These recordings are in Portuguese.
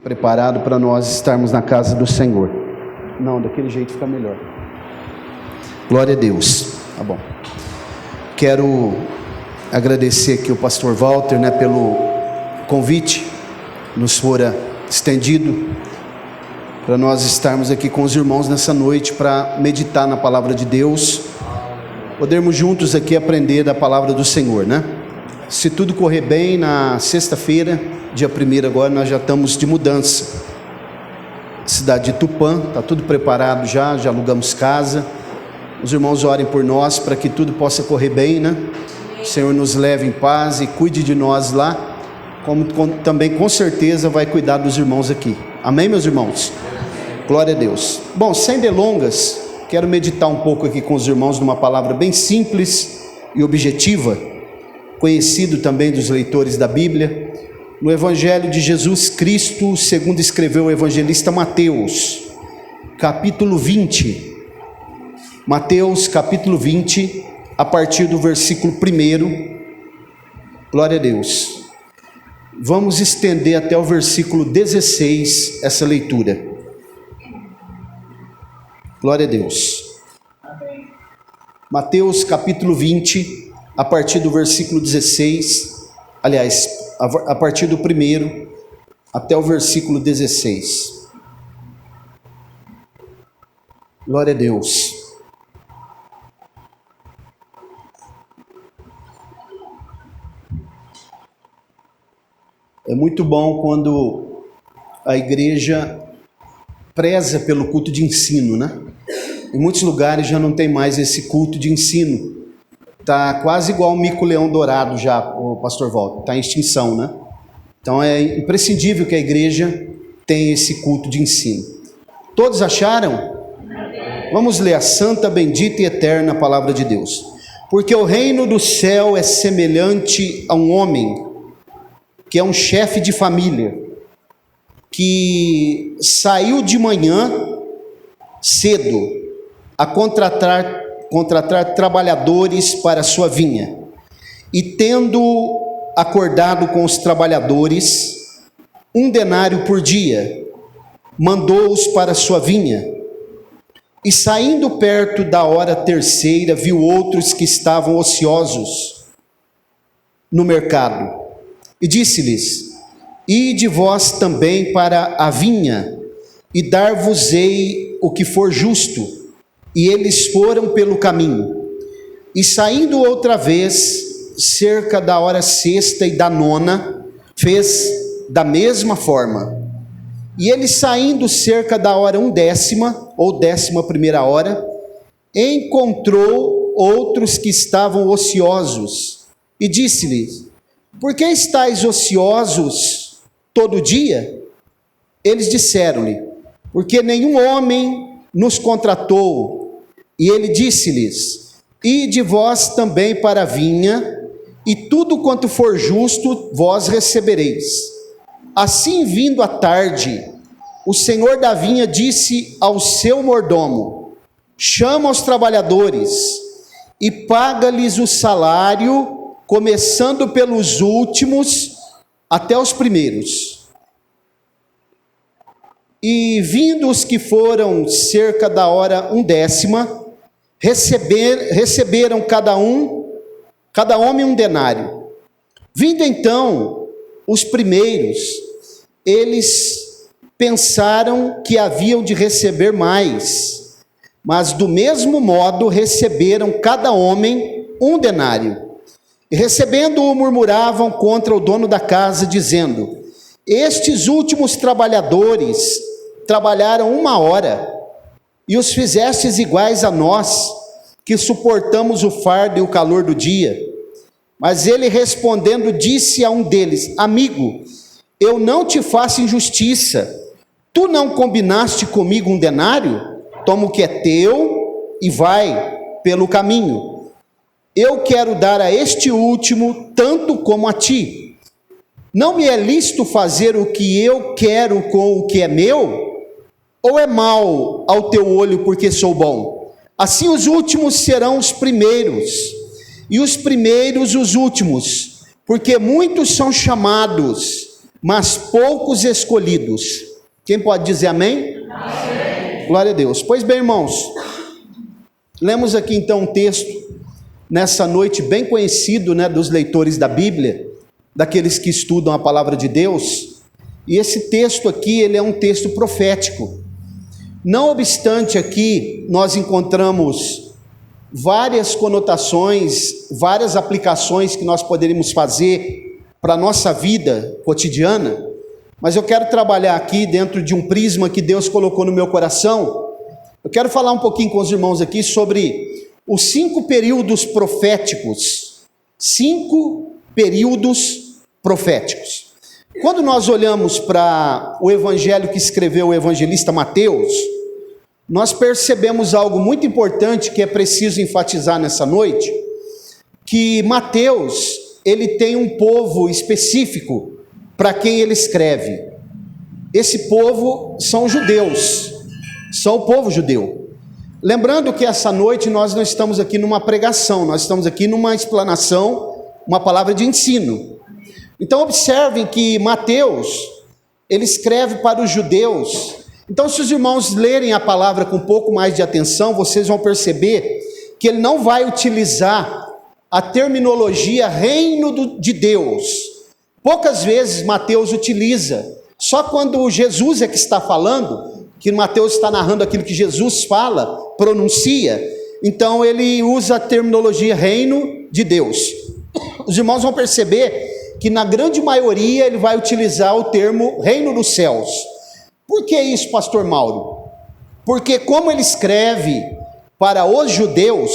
preparado para nós estarmos na casa do Senhor. Não, daquele jeito fica melhor. Glória a Deus. Tá bom. Quero agradecer aqui o pastor Walter, pelo convite, nos fora estendido, para nós estarmos aqui com os irmãos nessa noite, para meditar na palavra de Deus, podermos juntos aqui aprender da palavra do Senhor, Se tudo correr bem, na sexta-feira, dia 1º agora, nós já estamos de mudança. Cidade de Tupã, está tudo preparado já alugamos casa. Os irmãos orem por nós, para que tudo possa correr bem, O Senhor nos leve em paz e cuide de nós lá, como também com certeza vai cuidar dos irmãos aqui. Amém, meus irmãos? Glória a Deus. Bom, sem delongas, quero meditar um pouco aqui com os irmãos numa palavra bem simples e objetiva, conhecido também dos leitores da Bíblia, no Evangelho de Jesus Cristo, segundo escreveu o evangelista Mateus, capítulo 20. Mateus, capítulo 20, a partir do versículo 1. Glória a Deus. Vamos estender até o versículo 16 essa leitura. Glória a Deus. Mateus, capítulo 20, a partir do versículo 16, aliás, a partir do 1 até o versículo 16. Glória a Deus. É muito bom quando a igreja preza pelo culto de ensino, Em muitos lugares já não tem mais esse culto de ensino. Está quase igual o mico-leão dourado já, o pastor Walter, está em extinção, Então é imprescindível que a igreja tenha esse culto de ensino. Todos acharam? Vamos ler a santa, bendita e eterna palavra de Deus. Porque o reino do céu é semelhante a um homem, que é um chefe de família, que saiu de manhã cedo a contratar trabalhadores para a sua vinha, e tendo acordado com os trabalhadores 1 denário por dia, mandou-os para a sua vinha, e saindo perto da hora terceira, viu outros que estavam ociosos no mercado, e disse-lhes: ide vós também para a vinha, e dar-vos-ei o que for justo. E eles foram pelo caminho, e saindo outra vez, cerca da hora sexta e da nona, fez da mesma forma. E ele saindo cerca da hora 1/10, ou 11ª hora, encontrou outros que estavam ociosos, e disse-lhes: por que estáis ociosos todo dia? Eles disseram-lhe: porque nenhum homem nos contratou. E ele disse-lhes: ide vós também para a vinha, e tudo quanto for justo vós recebereis. Assim, vindo à tarde, o senhor da vinha disse ao seu mordomo: chama os trabalhadores e paga-lhes o salário, começando pelos últimos até os primeiros. E vindo os que foram cerca da hora 1/10, receberam cada homem 1 denário. Vindo então os primeiros, eles pensaram que haviam de receber mais, mas do mesmo modo receberam cada homem 1 denário. E recebendo-o, murmuravam contra o dono da casa, dizendo: estes últimos trabalhadores trabalharam 1 hora, e os fizestes iguais a nós, que suportamos o fardo e o calor do dia. Mas ele respondendo, disse a um deles: amigo, eu não te faço injustiça. Tu não combinaste comigo 1 denário? Toma o que é teu e vai pelo caminho. Eu quero dar a este último tanto como a ti. Não me é lícito fazer o que eu quero com o que é meu? Ou é mal ao teu olho porque sou bom? Assim os últimos serão os primeiros, e os primeiros os últimos, porque muitos são chamados, mas poucos escolhidos. Quem pode dizer amém? Amém. Glória a Deus. Pois bem, irmãos, lemos aqui então um texto, nessa noite bem conhecido, né, dos leitores da Bíblia, daqueles que estudam a palavra de Deus, e esse texto aqui, ele é um texto profético. Não obstante, aqui nós encontramos várias conotações, várias aplicações que nós poderíamos fazer para a nossa vida cotidiana, mas eu quero trabalhar aqui dentro de um prisma que Deus colocou no meu coração. Eu quero falar um pouquinho com os irmãos aqui sobre os 5 períodos proféticos. 5 períodos proféticos. Quando nós olhamos para o evangelho que escreveu o evangelista Mateus, nós percebemos algo muito importante que é preciso enfatizar nessa noite, que Mateus, ele tem um povo específico para quem ele escreve. Esse povo são os judeus, são o povo judeu. Lembrando que essa noite nós não estamos aqui numa pregação, nós estamos aqui numa explanação, uma palavra de ensino. Então observem que Mateus, ele escreve para os judeus. Então, se os irmãos lerem a palavra com um pouco mais de atenção, vocês vão perceber que ele não vai utilizar a terminologia reino de Deus. Poucas vezes Mateus utiliza, só quando Jesus é que está falando, que Mateus está narrando aquilo que Jesus fala, pronuncia, então ele usa a terminologia reino de Deus. Os irmãos vão perceber que na grande maioria ele vai utilizar o termo reino dos céus. Por que isso, pastor Mauro? Porque como ele escreve para os judeus,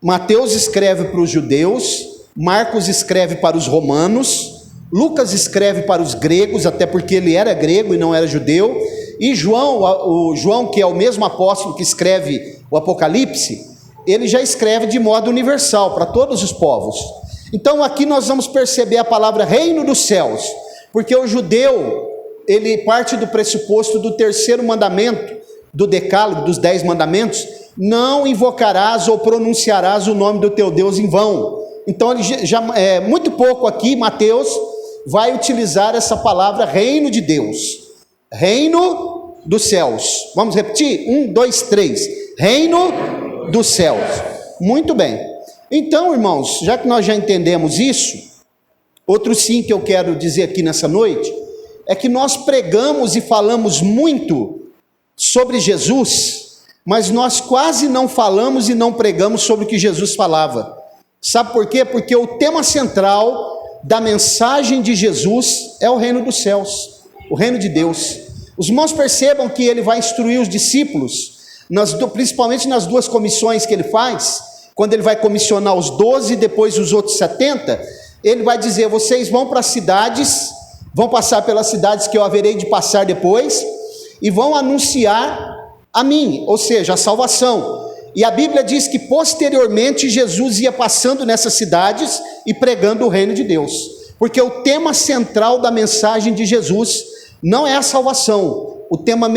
Mateus escreve para os judeus, Marcos escreve para os romanos, Lucas escreve para os gregos, até porque ele era grego e não era judeu, e o João, que é o mesmo apóstolo que escreve o Apocalipse, ele já escreve de modo universal, para todos os povos. Então aqui nós vamos perceber a palavra reino dos céus, porque o judeu, ele parte do pressuposto do 3º mandamento, do decálogo, dos 10 mandamentos, não invocarás ou pronunciarás o nome do teu Deus em vão. Então, ele já muito pouco aqui, Mateus vai utilizar essa palavra reino de Deus, reino dos céus. Vamos repetir? 1, 2, 3. Reino dos céus. Muito bem. Então, irmãos, já que nós já entendemos isso, outro sim que eu quero dizer aqui nessa noite, é que nós pregamos e falamos muito sobre Jesus, mas nós quase não falamos e não pregamos sobre o que Jesus falava. Sabe por quê? Porque o tema central da mensagem de Jesus é o reino dos céus, o reino de Deus. Os irmãos percebam que ele vai instruir os discípulos, principalmente nas 2 comissões que ele faz, quando ele vai comissionar os 12 e depois os outros 70, ele vai dizer, vocês vão para as cidades, vão passar pelas cidades que eu haverei de passar depois, e vão anunciar a mim, ou seja, a salvação. E a Bíblia diz que posteriormente Jesus ia passando nessas cidades e pregando o reino de Deus, porque o tema central da mensagem de Jesus não é a salvação, o tema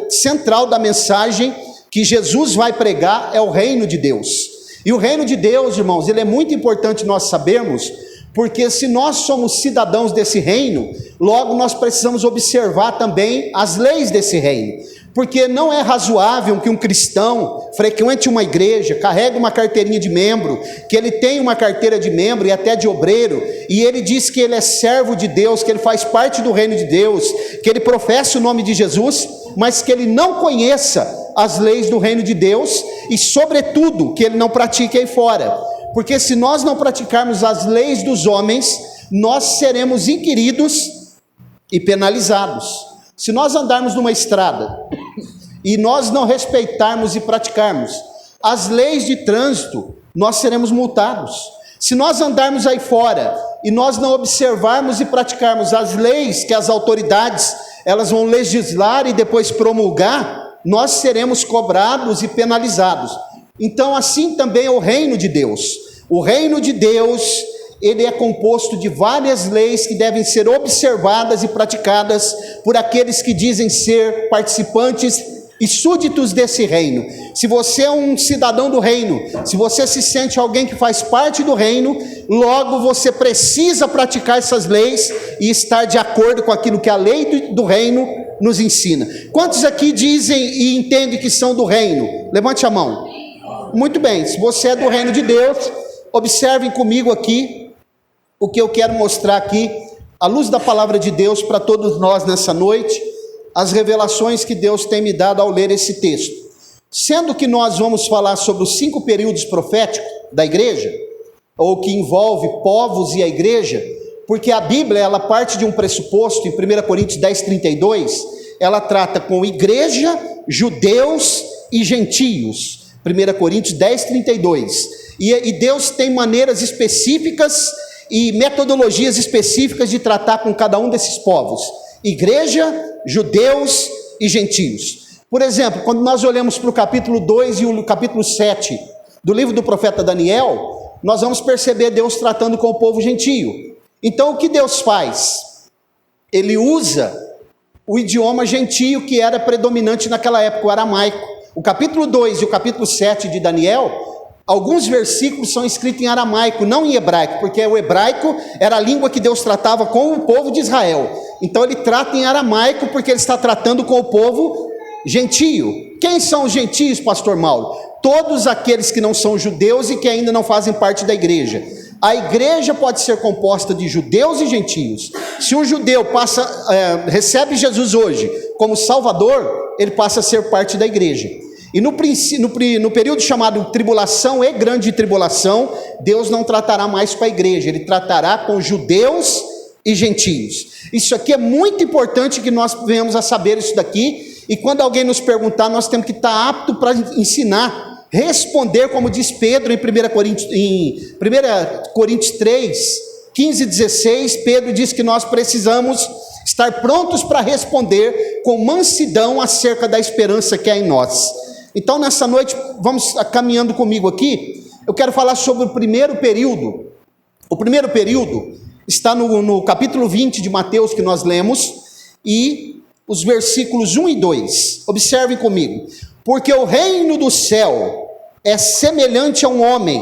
central da mensagem que Jesus vai pregar é o reino de Deus. E o reino de Deus, irmãos, ele é muito importante nós sabermos, porque se nós somos cidadãos desse reino, logo nós precisamos observar também as leis desse reino, porque não é razoável que um cristão frequente uma igreja, carregue uma carteirinha de membro, que ele tenha uma carteira de membro e até de obreiro, e ele diz que ele é servo de Deus, que ele faz parte do reino de Deus, que ele professa o nome de Jesus, mas que ele não conheça as leis do reino de Deus e, sobretudo, que ele não pratique aí fora. Porque se nós não praticarmos as leis dos homens, nós seremos inquiridos e penalizados. Se nós andarmos numa estrada e nós não respeitarmos e praticarmos as leis de trânsito, nós seremos multados. Se nós andarmos aí fora e nós não observarmos e praticarmos as leis que as autoridades elas vão legislar e depois promulgar, nós seremos cobrados e penalizados. Então assim também é o reino de Deus. O reino de Deus, ele é composto de várias leis que devem ser observadas e praticadas por aqueles que dizem ser participantes e súditos desse reino. Se você é um cidadão do reino, se você se sente alguém que faz parte do reino, logo você precisa praticar essas leis e estar de acordo com aquilo que a lei do reino nos ensina. Quantos aqui dizem e entendem que são do reino? Levante a mão. Muito bem, se você é do reino de Deus, observem comigo aqui o que eu quero mostrar aqui, à luz da palavra de Deus para todos nós nessa noite, as revelações que Deus tem me dado ao ler esse texto. Sendo que nós vamos falar sobre os 5 períodos proféticos da igreja, ou que envolve povos e a igreja, porque a Bíblia, ela parte de um pressuposto, em 1 Coríntios 10:32, ela trata com igreja, judeus e gentios. 1 Coríntios 10:32. E Deus tem maneiras específicas e metodologias específicas de tratar com cada um desses povos: igreja, judeus e gentios. Por exemplo, quando nós olhamos para o capítulo 2 e o capítulo 7 do livro do profeta Daniel, nós vamos perceber Deus tratando com o povo gentio. Então o que Deus faz? Ele usa o idioma gentio que era predominante naquela época, o aramaico. O capítulo 2 e o capítulo 7 de Daniel, alguns versículos são escritos em aramaico, não em hebraico, porque o hebraico era a língua que Deus tratava com o povo de Israel. Então ele trata em aramaico porque ele está tratando com o povo gentio. Quem são os gentios, pastor Mauro? Todos aqueles que não são judeus e que ainda não fazem parte da igreja. A igreja pode ser composta de judeus e gentios. Se um judeu recebe Jesus hoje como Salvador, ele passa a ser parte da igreja. E no período chamado tribulação e grande tribulação, Deus não tratará mais com a igreja, ele tratará com judeus e gentios. Isso aqui é muito importante que nós venhamos a saber isso daqui, e quando alguém nos perguntar, nós temos que estar apto para ensinar, responder, como diz Pedro em 1 Coríntios 3, 15 e 16, Pedro diz que nós precisamos estar prontos para responder com mansidão acerca da esperança que há em nós. Então nessa noite, vamos caminhando comigo aqui, eu quero falar sobre o primeiro período. O primeiro período está no capítulo 20 de Mateus que nós lemos, e os versículos 1 e 2, observem comigo. Porque o reino do céu é semelhante a um homem,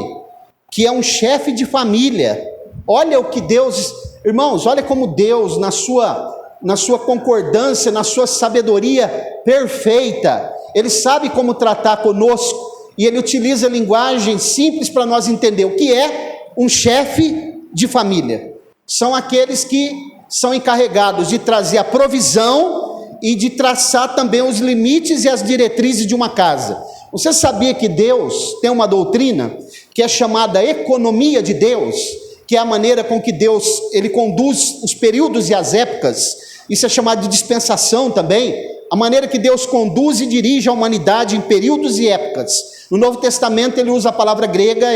que é um chefe de família. Olha o que Deus, irmãos, olha como Deus, na sua concordância, na sua sabedoria perfeita, Ele sabe como tratar conosco, e Ele utiliza linguagem simples para nós entender o que é um chefe de família. São aqueles que são encarregados de trazer a provisão e de traçar também os limites e as diretrizes de uma casa. Você sabia que Deus tem uma doutrina que é chamada economia de Deus, que é a maneira com que Deus ele conduz os períodos e as épocas? Isso é chamado de dispensação também, a maneira que Deus conduz e dirige a humanidade em períodos e épocas. No Novo Testamento ele usa a palavra grega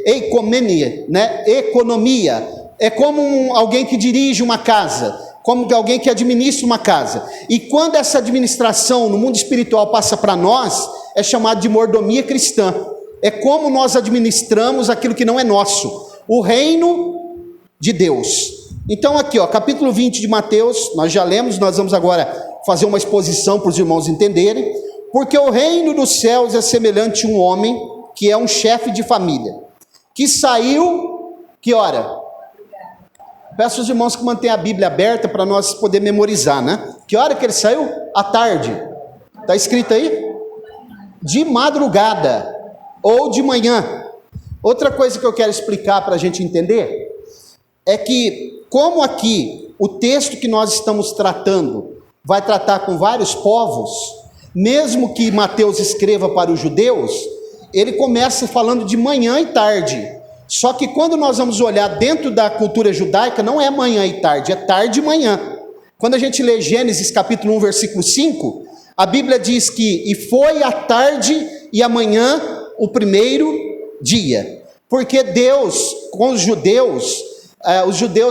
eikomenia, né? Economia. É como alguém que dirige uma casa, como alguém que administra uma casa. E quando essa administração no mundo espiritual passa para nós, é chamado de mordomia cristã. É como nós administramos aquilo que não é nosso, o reino de Deus. Então aqui, capítulo 20 de Mateus, nós já lemos, nós vamos agora fazer uma exposição para os irmãos entenderem. Porque o reino dos céus é semelhante a um homem que é um chefe de família, que saiu, que hora? Peço aos irmãos que mantenham a Bíblia aberta para nós poder memorizar, né? Que hora que ele saiu? À tarde. Está escrito aí? De madrugada ou de manhã. Outra coisa que eu quero explicar para a gente entender é que, como aqui o texto que nós estamos tratando vai tratar com vários povos, mesmo que Mateus escreva para os judeus, ele começa falando de manhã e tarde. Só que quando nós vamos olhar dentro da cultura judaica, não é manhã e tarde, é tarde e manhã. Quando a gente lê Gênesis capítulo 1, versículo 5, a Bíblia diz que, e foi a tarde e a manhã o primeiro dia. Porque Deus, com os judeus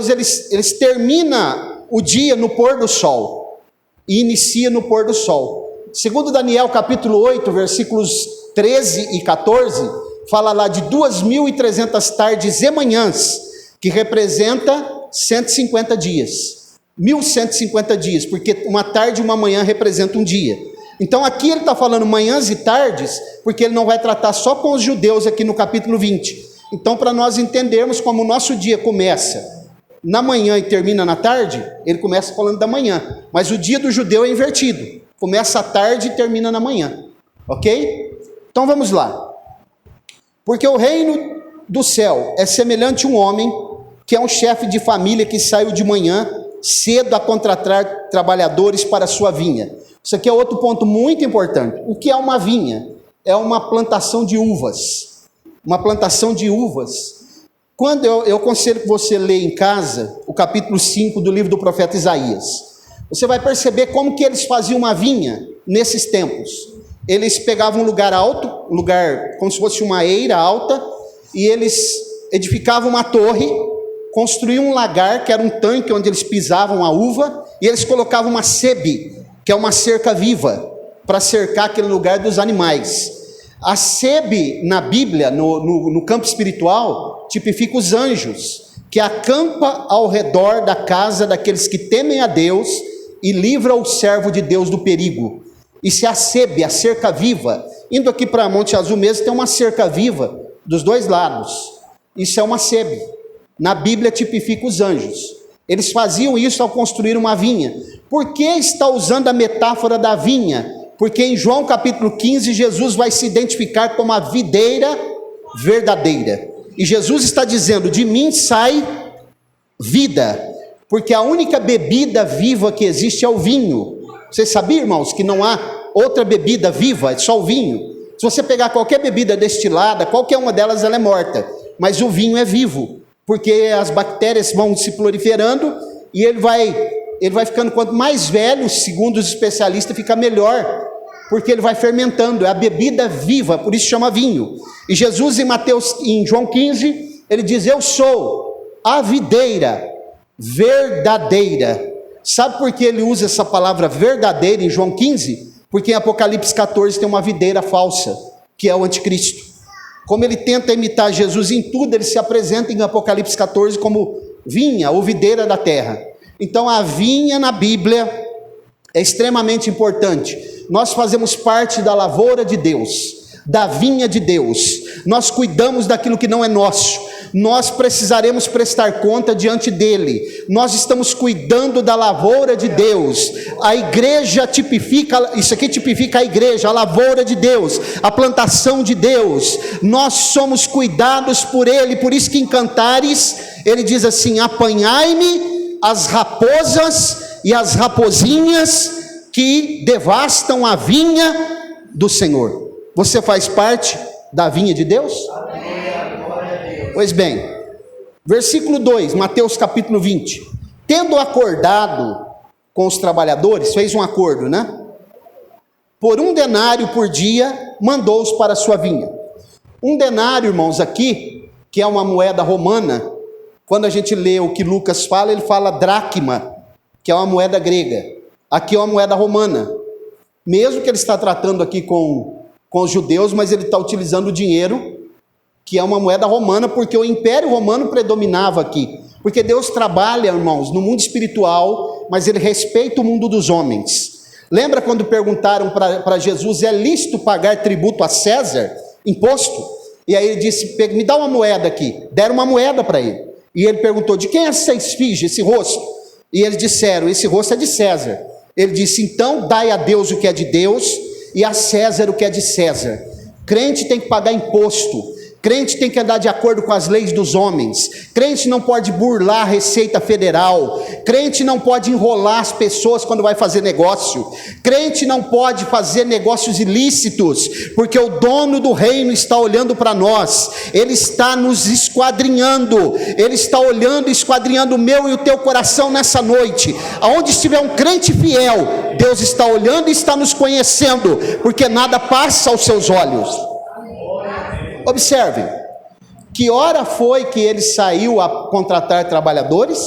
eles terminam o dia no pôr do sol, e inicia no pôr do sol. Segundo Daniel capítulo 8, versículos 13 e 14, fala lá de 2.300 tardes e manhãs, que representa 150 dias, 1.150 dias, porque uma tarde e uma manhã representa um dia. Então aqui ele está falando manhãs e tardes, porque ele não vai tratar só com os judeus aqui no capítulo 20. Então, para nós entendermos como o nosso dia começa na manhã e termina na tarde, ele começa falando da manhã, mas o dia do judeu é invertido, começa à tarde e termina na manhã, ok? Então vamos lá. Porque o reino do céu é semelhante a um homem que é um chefe de família que saiu de manhã cedo a contratar trabalhadores para a sua vinha. Isso aqui é outro ponto muito importante. O que é uma vinha? É uma plantação de uvas. Uma plantação de uvas. Quando eu aconselho que você leia em casa o capítulo 5 do livro do profeta Isaías, você vai perceber como que eles faziam uma vinha nesses tempos. Eles pegavam um lugar alto, um lugar como se fosse uma eira alta, e eles edificavam uma torre, construíam um lagar, que era um tanque onde eles pisavam a uva, e eles colocavam uma sebe, que é uma cerca viva, para cercar aquele lugar dos animais. A sebe na Bíblia, no campo espiritual, tipifica os anjos, que acampa ao redor da casa daqueles que temem a Deus e livra o servo de Deus do perigo. Isso é a sebe, a cerca viva. Indo aqui para Monte Azul mesmo, tem uma cerca viva dos dois lados. Isso é uma sebe. Na Bíblia tipifica os anjos. Eles faziam isso ao construir uma vinha. Por que está usando a metáfora da vinha? Porque em João capítulo 15, Jesus vai se identificar como a videira verdadeira. E Jesus está dizendo, de mim sai vida, porque a única bebida viva que existe é o vinho. Vocês sabiam, irmãos, que não há outra bebida viva, é só o vinho? Se você pegar qualquer bebida destilada, qualquer uma delas ela é morta, mas o vinho é vivo, porque as bactérias vão se proliferando e ele vai ficando, quanto mais velho, segundo os especialistas, fica melhor, porque ele vai fermentando, é a bebida viva, por isso chama vinho. E Jesus em João 15, ele diz, eu sou a videira verdadeira. Sabe por que ele usa essa palavra verdadeira em João 15? Porque em Apocalipse 14 tem uma videira falsa, que é o anticristo. Como ele tenta imitar Jesus em tudo, ele se apresenta em Apocalipse 14 como vinha ou videira da terra. Então a vinha na Bíblia é extremamente importante. Nós fazemos parte da lavoura de Deus, da vinha de Deus. Nós cuidamos daquilo que não é nosso. Nós precisaremos prestar conta diante dele. Nós estamos cuidando da lavoura de Deus. A igreja tipifica, isso aqui tipifica a igreja, a lavoura de Deus, a plantação de Deus. Nós somos cuidados por ele. Por isso que em Cantares ele diz assim, apanhai-me as raposas e as raposinhas que devastam a vinha do Senhor. Você faz parte da vinha de Deus? Amém. Pois bem, versículo 2, Mateus capítulo 20. Tendo acordado com os trabalhadores, fez um acordo, né? Por 1 denário por dia, mandou-os para a sua vinha. 1 denário, irmãos, aqui, que é uma moeda romana, quando a gente lê o que Lucas fala, ele fala dracma, que é uma moeda grega. Aqui é uma moeda romana. Mesmo que ele está tratando aqui com os judeus, mas ele está utilizando o dinheiro, que é uma moeda romana, porque o Império Romano predominava aqui. Porque Deus trabalha, irmãos, no mundo espiritual, mas ele respeita o mundo dos homens. Lembra quando perguntaram para Jesus, é lícito pagar tributo a César? Imposto? E aí ele disse, me dá uma moeda aqui. Deram uma moeda para ele. E ele perguntou, de quem é essa esfinge, esse rosto? E eles disseram, esse rosto é de César. Ele disse, então dai a Deus o que é de Deus e a César o que é de César. Crente tem que pagar imposto. Crente tem que andar de acordo com as leis dos homens. Crente não pode burlar a Receita Federal. Crente não pode enrolar as pessoas quando vai fazer negócio. Crente não pode fazer negócios ilícitos, porque o dono do reino está olhando para nós. Ele está nos esquadrinhando. Ele está olhando e esquadrinhando o meu e o teu coração nessa noite. Aonde estiver um crente fiel, Deus está olhando e está nos conhecendo, porque nada passa aos seus olhos. Observem, que hora foi que ele saiu a contratar trabalhadores?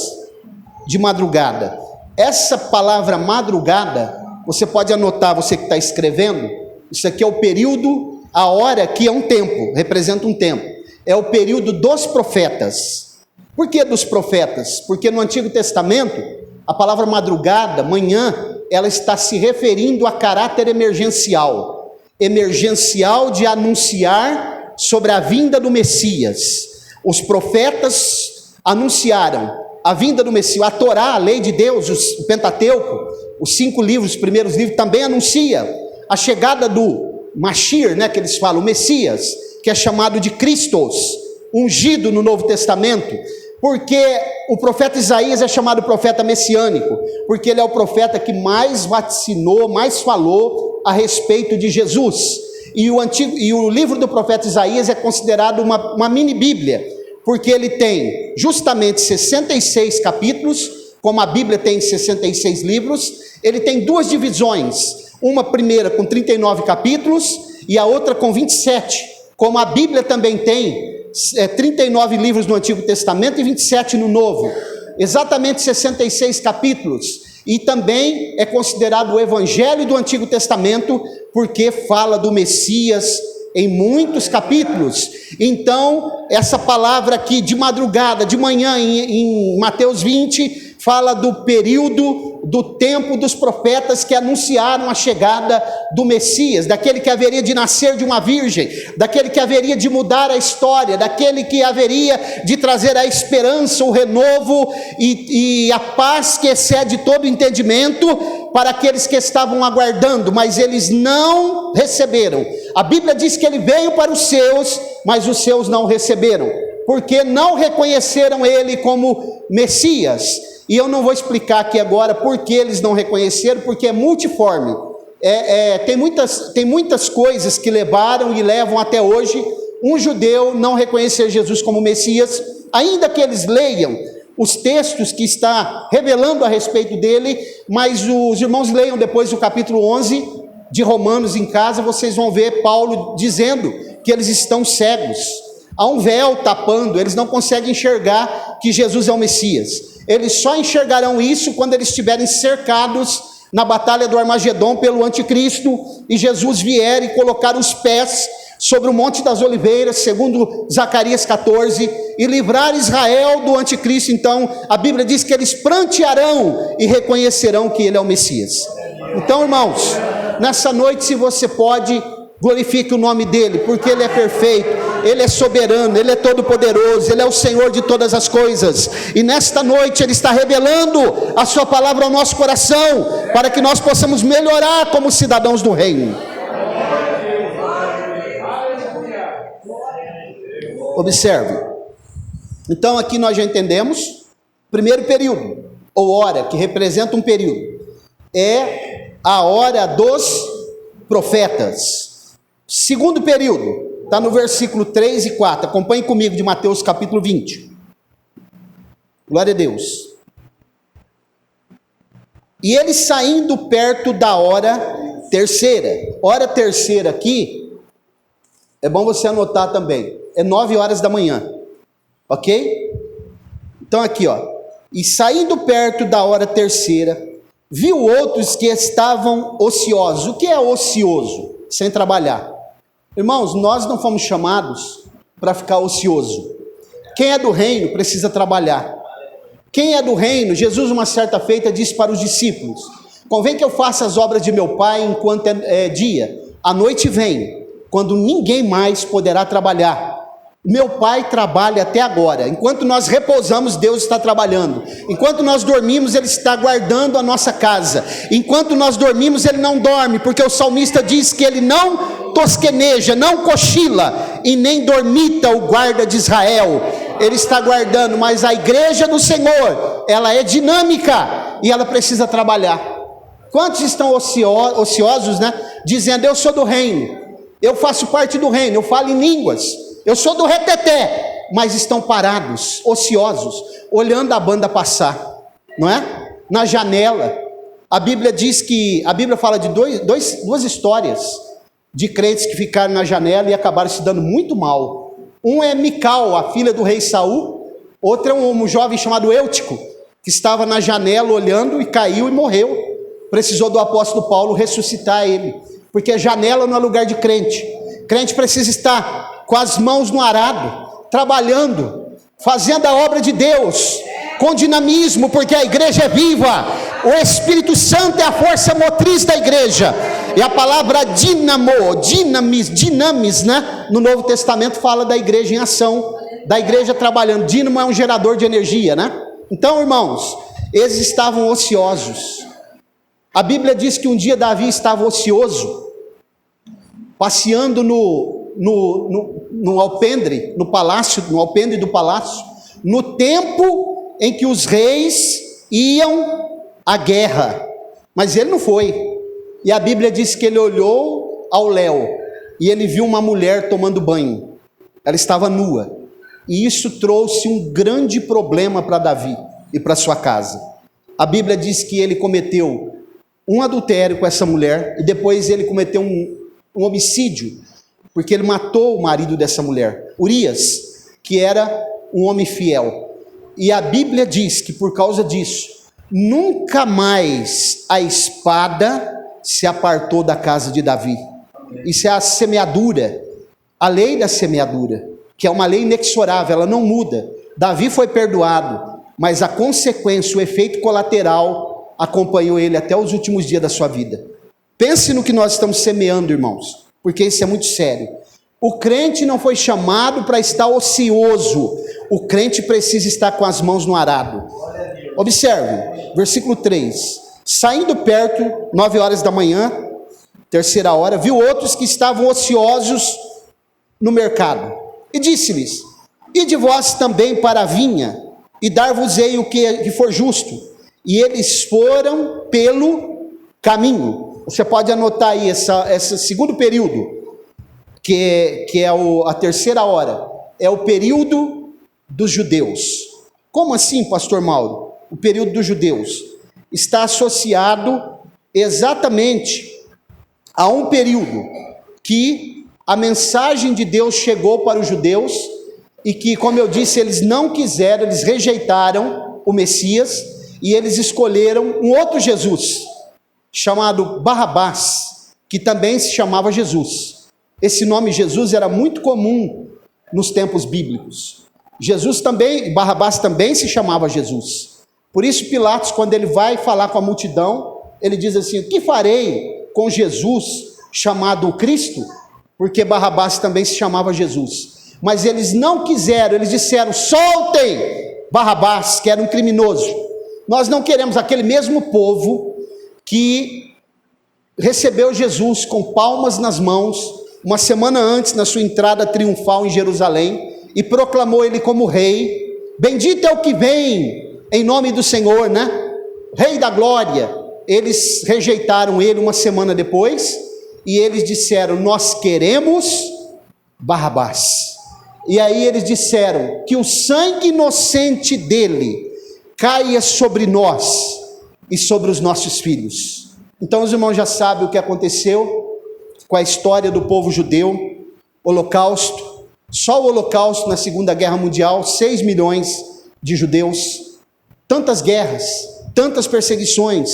De madrugada. Essa palavra madrugada, você pode anotar, você que está escrevendo, isso aqui é o período, a hora aqui é um tempo, representa um tempo. É o período dos profetas. Por que dos profetas? Porque no Antigo Testamento, a palavra madrugada, manhã, ela está se referindo a caráter emergencial, emergencial de anunciar sobre a vinda do Messias. Os profetas anunciaram a vinda do Messias, a Torá, a lei de Deus, o Pentateuco, os 5 livros, os primeiros livros, também anuncia a chegada do Mashiach, né, que eles falam, o Messias, que é chamado de Christos, ungido no Novo Testamento, porque o profeta Isaías é chamado profeta messiânico, porque ele é o profeta que mais vaticinou, mais falou a respeito de Jesus. E o livro do profeta Isaías é considerado uma mini Bíblia, porque ele tem justamente 66 capítulos, como a Bíblia tem 66 livros. Ele tem 2 divisões, uma primeira com 39 capítulos e a outra com 27, como a Bíblia também tem 39 livros no Antigo Testamento e 27 no Novo, exatamente 66 capítulos, e também é considerado o Evangelho do Antigo Testamento, porque fala do Messias em muitos capítulos. Então, essa palavra aqui de madrugada, de manhã, em Mateus 20, fala do período, do tempo dos profetas que anunciaram a chegada do Messias, daquele que haveria de nascer de uma virgem, daquele que haveria de mudar a história, daquele que haveria de trazer a esperança, o renovo e a paz que excede todo entendimento para aqueles que estavam aguardando, mas eles não receberam. A Bíblia diz que ele veio para os seus, mas os seus não receberam, porque não reconheceram ele como Messias. E eu não vou explicar aqui agora por que eles não reconheceram, porque é multiforme. Tem muitas coisas que levaram e levam até hoje um judeu não reconhecer Jesus como Messias, ainda que eles leiam os textos que está revelando a respeito dele, mas os irmãos leiam depois o capítulo 11 de Romanos em casa, vocês vão ver Paulo dizendo que eles estão cegos. Há um véu tapando, eles não conseguem enxergar que Jesus é o Messias. Eles só enxergarão isso quando eles estiverem cercados na batalha do Armagedon pelo anticristo, e Jesus vier e colocar os pés sobre o Monte das Oliveiras, segundo Zacarias 14, e livrar Israel do anticristo. Então a Bíblia diz que eles prantearão e reconhecerão que ele é o Messias. Então, irmãos, nessa noite, se você pode, glorifique o nome dele, porque ele é perfeito, ele é soberano, ele é todo poderoso, ele é o Senhor de todas as coisas, e nesta noite ele está revelando a sua palavra ao nosso coração, para que nós possamos melhorar como cidadãos do reino. Observe, então aqui nós já entendemos, primeiro período, ou hora, que representa um período, é a hora dos profetas. Segundo período, está no versículo 3 e 4, acompanhe comigo de Mateus capítulo 20, glória a Deus. E ele saindo perto da hora terceira aqui, é bom você anotar também, é 9 horas da manhã, ok? Então aqui ó, e saindo perto da hora terceira, viu outros que estavam ociosos. O que é ocioso? Sem trabalhar. Irmãos, nós não fomos chamados para ficar ocioso. Quem é do reino precisa trabalhar. Quem é do reino, Jesus uma certa feita disse para os discípulos: convém que eu faça as obras de meu Pai enquanto é dia. A noite vem, quando ninguém mais poderá trabalhar. Meu Pai trabalha até agora. Enquanto nós repousamos, Deus está trabalhando. Enquanto nós dormimos, Ele está guardando a nossa casa. Enquanto nós dormimos, Ele não dorme, porque o salmista diz que Ele não tosqueneja, não cochila, e nem dormita o guarda de Israel. Ele está guardando, mas a igreja do Senhor, ela é dinâmica, e ela precisa trabalhar. Quantos estão ociosos, né? Dizendo: eu sou do reino, eu faço parte do reino, eu falo em línguas, eu sou do reteté, mas estão parados, ociosos, olhando a banda passar, não é? Na janela. A Bíblia diz que, a Bíblia fala de duas histórias de crentes que ficaram na janela e acabaram se dando muito mal. Um é Mical, a filha do rei Saul. Outro é um jovem chamado Eutico, que estava na janela olhando e caiu e morreu. Precisou do apóstolo Paulo ressuscitar ele, porque janela não é lugar de crente. Crente precisa estar com as mãos no arado, trabalhando, fazendo a obra de Deus, com dinamismo, porque a igreja é viva, O Espírito Santo é a força motriz da igreja. E a palavra dínamo, dinamis, né? No Novo Testamento fala da igreja em ação, da igreja trabalhando. Dínamo é um gerador de energia, né? Então, irmãos, eles estavam ociosos. A Bíblia diz que um dia Davi estava ocioso, passeando no alpendre, no alpendre do palácio, no tempo em que os reis iam à guerra, mas ele não foi. E a Bíblia diz que ele olhou ao léu e ele viu uma mulher tomando banho. Ela estava nua. E isso trouxe um grande problema para Davi e para sua casa. A Bíblia diz que ele cometeu um adultério com essa mulher e depois ele cometeu um homicídio, porque ele matou o marido dessa mulher, Urias, que era um homem fiel. E a Bíblia diz que por causa disso, nunca mais a espada se apartou da casa de Davi. Isso é a semeadura, a lei da semeadura, que é uma lei inexorável, ela não muda. Davi foi perdoado, mas a consequência, o efeito colateral, acompanhou ele até os últimos dias da sua vida. Pense no que nós estamos semeando, irmãos, porque isso é muito sério. O crente não foi chamado para estar ocioso, o crente precisa estar com as mãos no arado. Observe, versículo 3: saindo perto, 9 horas da manhã, terceira hora, viu outros que estavam ociosos no mercado, e disse-lhes: ide vós também para a vinha, e dar-vos-ei o que for justo. E eles foram pelo caminho. Você pode anotar aí esse segundo período, que é a terceira hora, é o período dos judeus. Como assim, pastor Mauro? O período dos judeus está associado exatamente a um período que a mensagem de Deus chegou para os judeus e que, como eu disse, eles não quiseram, eles rejeitaram o Messias e eles escolheram um outro Jesus, chamado Barrabás, que também se chamava Jesus. Esse nome Jesus era muito comum nos tempos bíblicos. Barrabás também se chamava Jesus. Por isso Pilatos, quando ele vai falar com a multidão, ele diz assim: o que farei com Jesus chamado o Cristo? Porque Barrabás também se chamava Jesus. Mas eles não quiseram, eles disseram: soltem Barrabás, que era um criminoso. Nós não queremos aquele mesmo povo que recebeu Jesus com palmas nas mãos, uma semana antes, na sua entrada triunfal em Jerusalém, e proclamou ele como rei. Bendito é o que vem em nome do Senhor, né? Rei da glória. Eles rejeitaram ele uma semana depois, e eles disseram: nós queremos Barrabás. E aí eles disseram: que o sangue inocente dele caia sobre nós e sobre os nossos filhos. Então os irmãos já sabem o que aconteceu com a história do povo judeu, holocausto. Só o holocausto na Segunda Guerra Mundial, 6 milhões de judeus. Tantas guerras, tantas perseguições,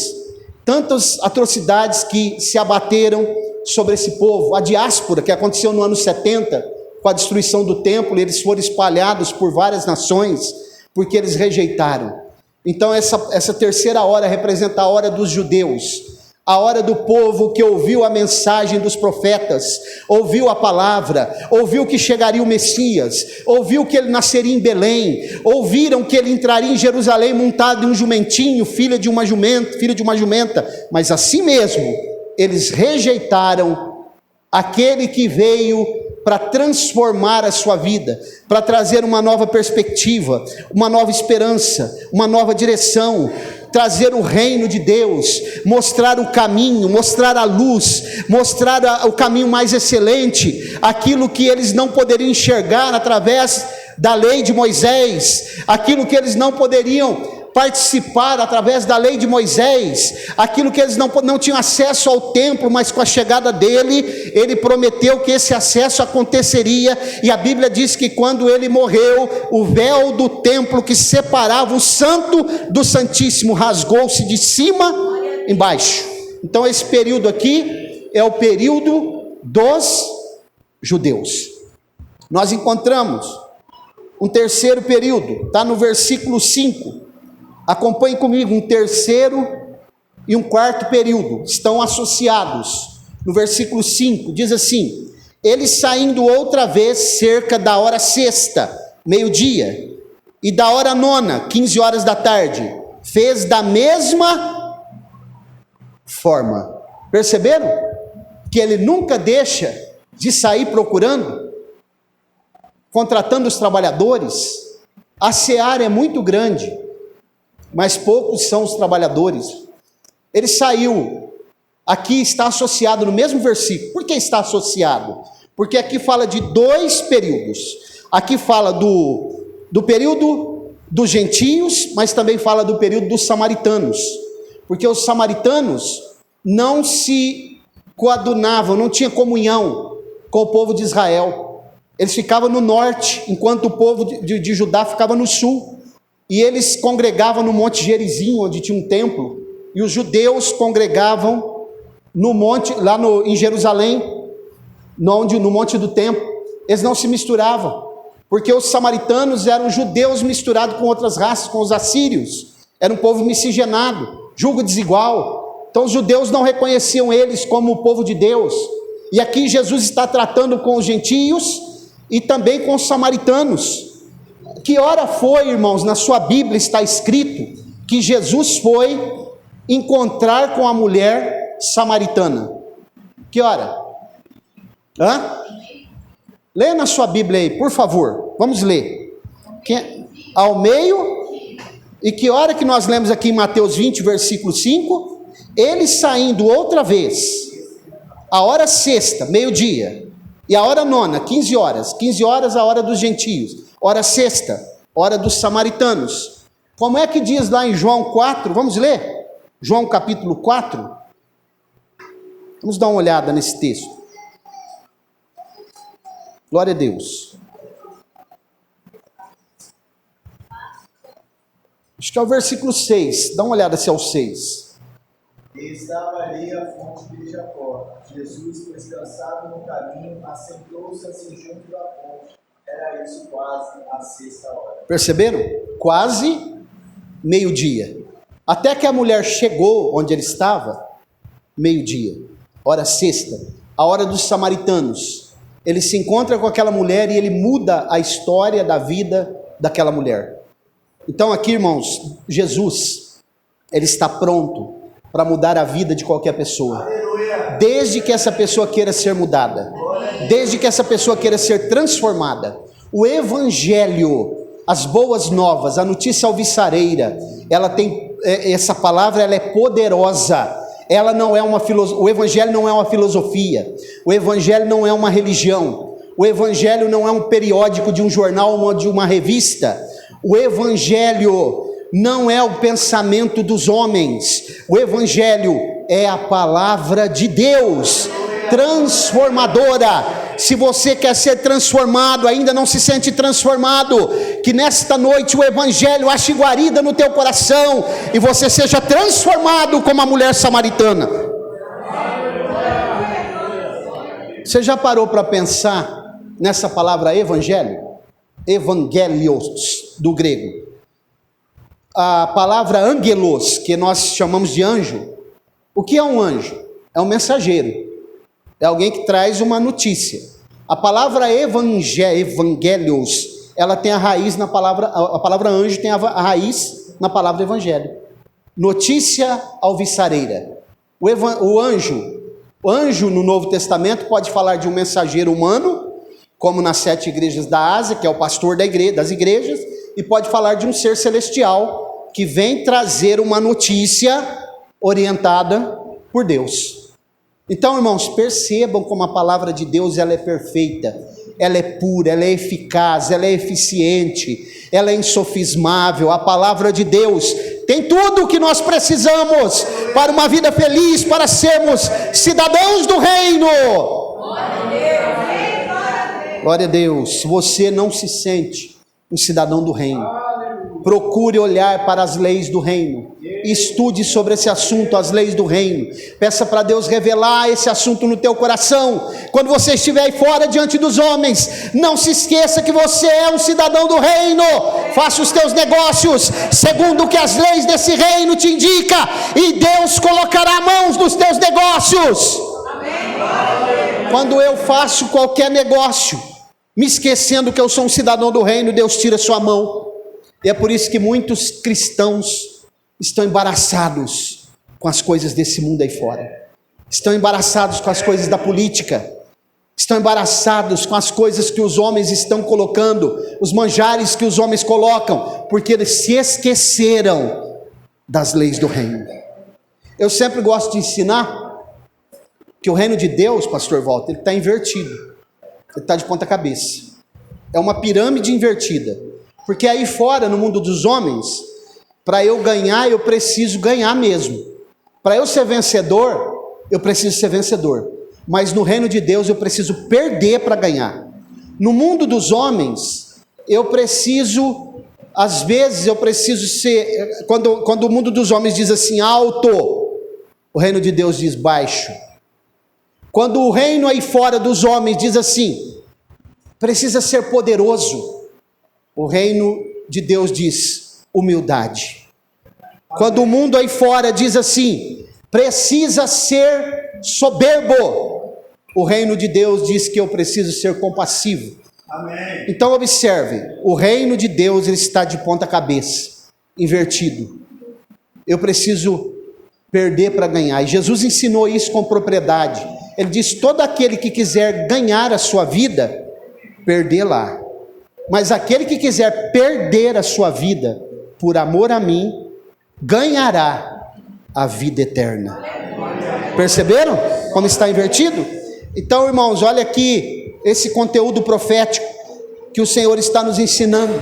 tantas atrocidades que se abateram sobre esse povo. A diáspora, que aconteceu no ano 70, com a destruição do templo, eles foram espalhados por várias nações, porque eles rejeitaram. Então essa terceira hora representa a hora dos judeus, a hora do povo que ouviu a mensagem dos profetas, ouviu a palavra, ouviu que chegaria o Messias, ouviu que ele nasceria em Belém, ouviram que ele entraria em Jerusalém montado em um jumentinho, filho de uma jumenta, mas assim mesmo, eles rejeitaram aquele que veio para transformar a sua vida, para trazer uma nova perspectiva, uma nova esperança, uma nova direção, trazer o reino de Deus, mostrar o caminho, mostrar a luz, mostrar o caminho mais excelente, aquilo que eles não poderiam enxergar através da lei de Moisés, aquilo que eles não poderiam participar através da lei de Moisés, aquilo que eles não tinham acesso ao templo, mas com a chegada dele, ele prometeu que esse acesso aconteceria, e a Bíblia diz que quando ele morreu, o véu do templo que separava o santo do santíssimo rasgou-se de cima embaixo. Então esse período aqui é o período dos judeus. Nós encontramos um terceiro período, está no versículo 5, acompanhe comigo, um terceiro e um quarto período estão associados. No versículo 5 diz assim: eles saindo outra vez cerca da hora sexta, meio-dia, e da hora nona, 15 horas da tarde, fez da mesma forma. Perceberam? Que ele nunca deixa de sair procurando, contratando os trabalhadores. A seara é muito grande, mas poucos são os trabalhadores. Ele saiu, aqui está associado no mesmo versículo. Por que está associado? Porque aqui fala de dois períodos. Aqui fala do período dos gentios, mas também fala do período dos samaritanos. Porque os samaritanos não se coadunavam, não tinha comunhão com o povo de Israel. Eles ficavam no norte, enquanto o povo de Judá ficava no sul. E eles congregavam no Monte Gerizim, onde tinha um templo. E os judeus congregavam no monte, lá em Jerusalém, no Monte do Templo. Eles não se misturavam, porque os samaritanos eram judeus misturados com outras raças, com os assírios. Era um povo miscigenado, julgo desigual. Então os judeus não reconheciam eles como o povo de Deus. E aqui Jesus está tratando com os gentios e também com os samaritanos. Que hora foi, irmãos, na sua Bíblia está escrito que Jesus foi encontrar com a mulher samaritana? Que hora? Leia na sua Bíblia aí, por favor. Vamos ler. Ao meio. E que hora que nós lemos aqui em Mateus 20, versículo 5? Eles saindo outra vez, a hora sexta, meio-dia, e a hora nona, 15 horas. 15 horas a hora dos gentios. Hora sexta, hora dos samaritanos. Como é que diz lá em João 4? Vamos ler? João capítulo 4. Vamos dar uma olhada nesse texto. Glória a Deus. Acho que é o versículo 6. Dá uma olhada se é o 6. E estava ali a fonte de Jacó. Jesus, pois cansado no caminho, assentou-se assim junto da fonte. Era isso quase a sexta hora. Perceberam? Quase meio-dia. Até que a mulher chegou onde ele estava, meio-dia. Hora sexta. A hora dos samaritanos. Ele se encontra com aquela mulher e ele muda a história da vida daquela mulher. Então aqui, irmãos, Jesus, ele está pronto para mudar a vida de qualquer pessoa. Desde que essa pessoa queira ser mudada. Desde que essa pessoa queira ser transformada. O evangelho, as boas novas, a notícia alvissareira, ela tem, essa palavra ela é poderosa. Ela não é o evangelho não é uma filosofia. O evangelho não é uma religião. O evangelho não é um periódico de um jornal ou de uma revista. O evangelho não é o pensamento dos homens. O evangelho é a palavra de Deus, transformadora. Se você quer ser transformado, ainda não se sente transformado, que nesta noite o evangelho ache guarida no teu coração e você seja transformado como a mulher samaritana. Você já parou para pensar nessa palavra evangelho? Evangelios, do grego. A palavra angelos, que nós chamamos de anjo. O que é um anjo? É um mensageiro. É alguém que traz uma notícia. A palavra evangelios, ela tem a raiz na palavra, a palavra anjo tem a raiz na palavra evangelho. Notícia alvissareira. O anjo no Novo Testamento pode falar de um mensageiro humano, como nas 7 igrejas da Ásia, que é o pastor das igrejas, e pode falar de um ser celestial, que vem trazer uma notícia orientada por Deus. Então, irmãos, percebam como a palavra de Deus ela é perfeita, ela é pura, ela é eficaz, ela é eficiente, ela é insofismável. A palavra de Deus tem tudo o que nós precisamos para uma vida feliz, para sermos cidadãos do reino. Glória a Deus. Se você não se sente um cidadão do reino, procure olhar para as leis do reino. e estude sobre esse assunto, as leis do reino. Peça para Deus revelar esse assunto no teu coração. Quando você estiver aí fora diante dos homens, não se esqueça que você é um cidadão do reino. Faça os teus negócios segundo o que as leis desse reino te indicam, e Deus colocará mãos nos teus negócios. Quando eu faço qualquer negócio, me esquecendo que eu sou um cidadão do reino, Deus tira sua mão. E é por isso que muitos cristãos estão embaraçados com as coisas desse mundo aí fora. Estão embaraçados com as coisas da política. Estão embaraçados com as coisas que os homens estão colocando, os manjares que os homens colocam, porque eles se esqueceram das leis do reino. Eu sempre gosto de ensinar que o reino de Deus, pastor Walter, ele está invertido. Ele está de ponta cabeça. É uma pirâmide invertida. Porque aí fora, no mundo dos homens, para eu ganhar, eu preciso ganhar mesmo. Para eu ser vencedor, eu preciso ser vencedor. Mas no reino de Deus, eu preciso perder para ganhar. No mundo dos homens, eu preciso, às vezes, eu preciso ser... Quando o mundo dos homens diz assim, alto, o reino de Deus diz baixo. Quando o reino aí fora dos homens diz assim, precisa ser poderoso, o reino de Deus diz humildade. Quando o mundo aí fora diz assim, precisa ser soberbo, o reino de Deus diz que eu preciso ser compassivo. Amém. Então observe, o reino de Deus ele está de ponta cabeça, invertido. Eu preciso perder para ganhar, e Jesus ensinou isso com propriedade. Ele diz, todo aquele que quiser ganhar a sua vida, perdê-la. Mas aquele que quiser perder a sua vida, por amor a mim, ganhará a vida eterna. Perceberam como está invertido? Então, irmãos, olha aqui, esse conteúdo profético que o Senhor está nos ensinando.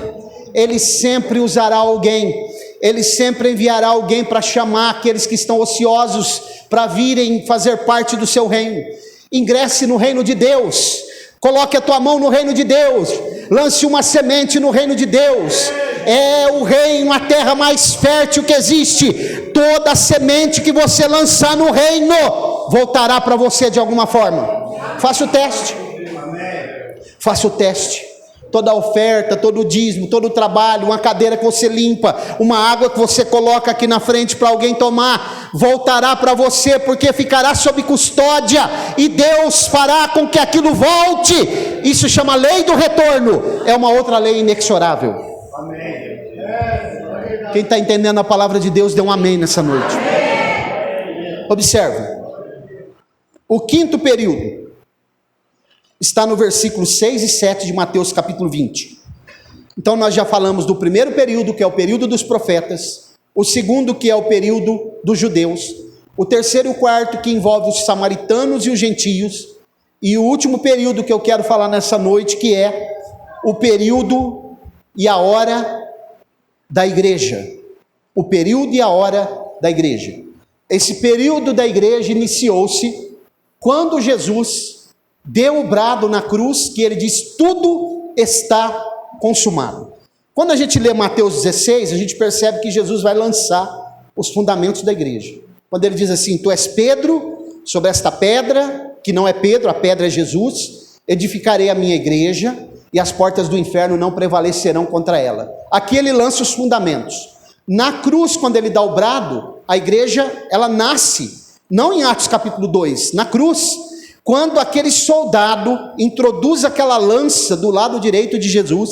Ele sempre usará alguém, Ele sempre enviará alguém para chamar aqueles que estão ociosos para virem fazer parte do seu reino. Ingresse no reino de Deus, coloque a tua mão no reino de Deus, lance uma semente no reino de Deus. É o reino, a terra mais fértil que existe. Toda semente que você lançar no reino voltará para você de alguma forma. Faça o teste. Faça o teste. Toda oferta, todo dízimo, todo trabalho, uma cadeira que você limpa, uma água que você coloca aqui na frente para alguém tomar, voltará para você, porque ficará sob custódia, e Deus fará com que aquilo volte. Isso chama lei do retorno, é uma outra lei inexorável. Amém. Quem está entendendo a palavra de Deus, dê um amém nessa noite. Observe, o quinto período está no versículo 6 e 7 de Mateus capítulo 20. Então nós já falamos do primeiro período, que é o período dos profetas, o segundo, que é o período dos judeus, o terceiro e o quarto, que envolve os samaritanos e os gentios, e o último período que eu quero falar nessa noite, que é o período e a hora da igreja. O período e a hora da igreja. Esse período da igreja iniciou-se quando Jesus deu o brado na cruz, que ele diz, tudo está consumado. Quando a gente lê Mateus 16, a gente percebe que Jesus vai lançar os fundamentos da igreja. Quando ele diz assim, tu és Pedro, sobre esta pedra, que não é Pedro, a pedra é Jesus, edificarei a minha igreja, e as portas do inferno não prevalecerão contra ela. Aqui ele lança os fundamentos. Na cruz, quando ele dá o brado, a igreja, ela nasce, não em Atos capítulo 2, na cruz, quando aquele soldado introduz aquela lança do lado direito de Jesus,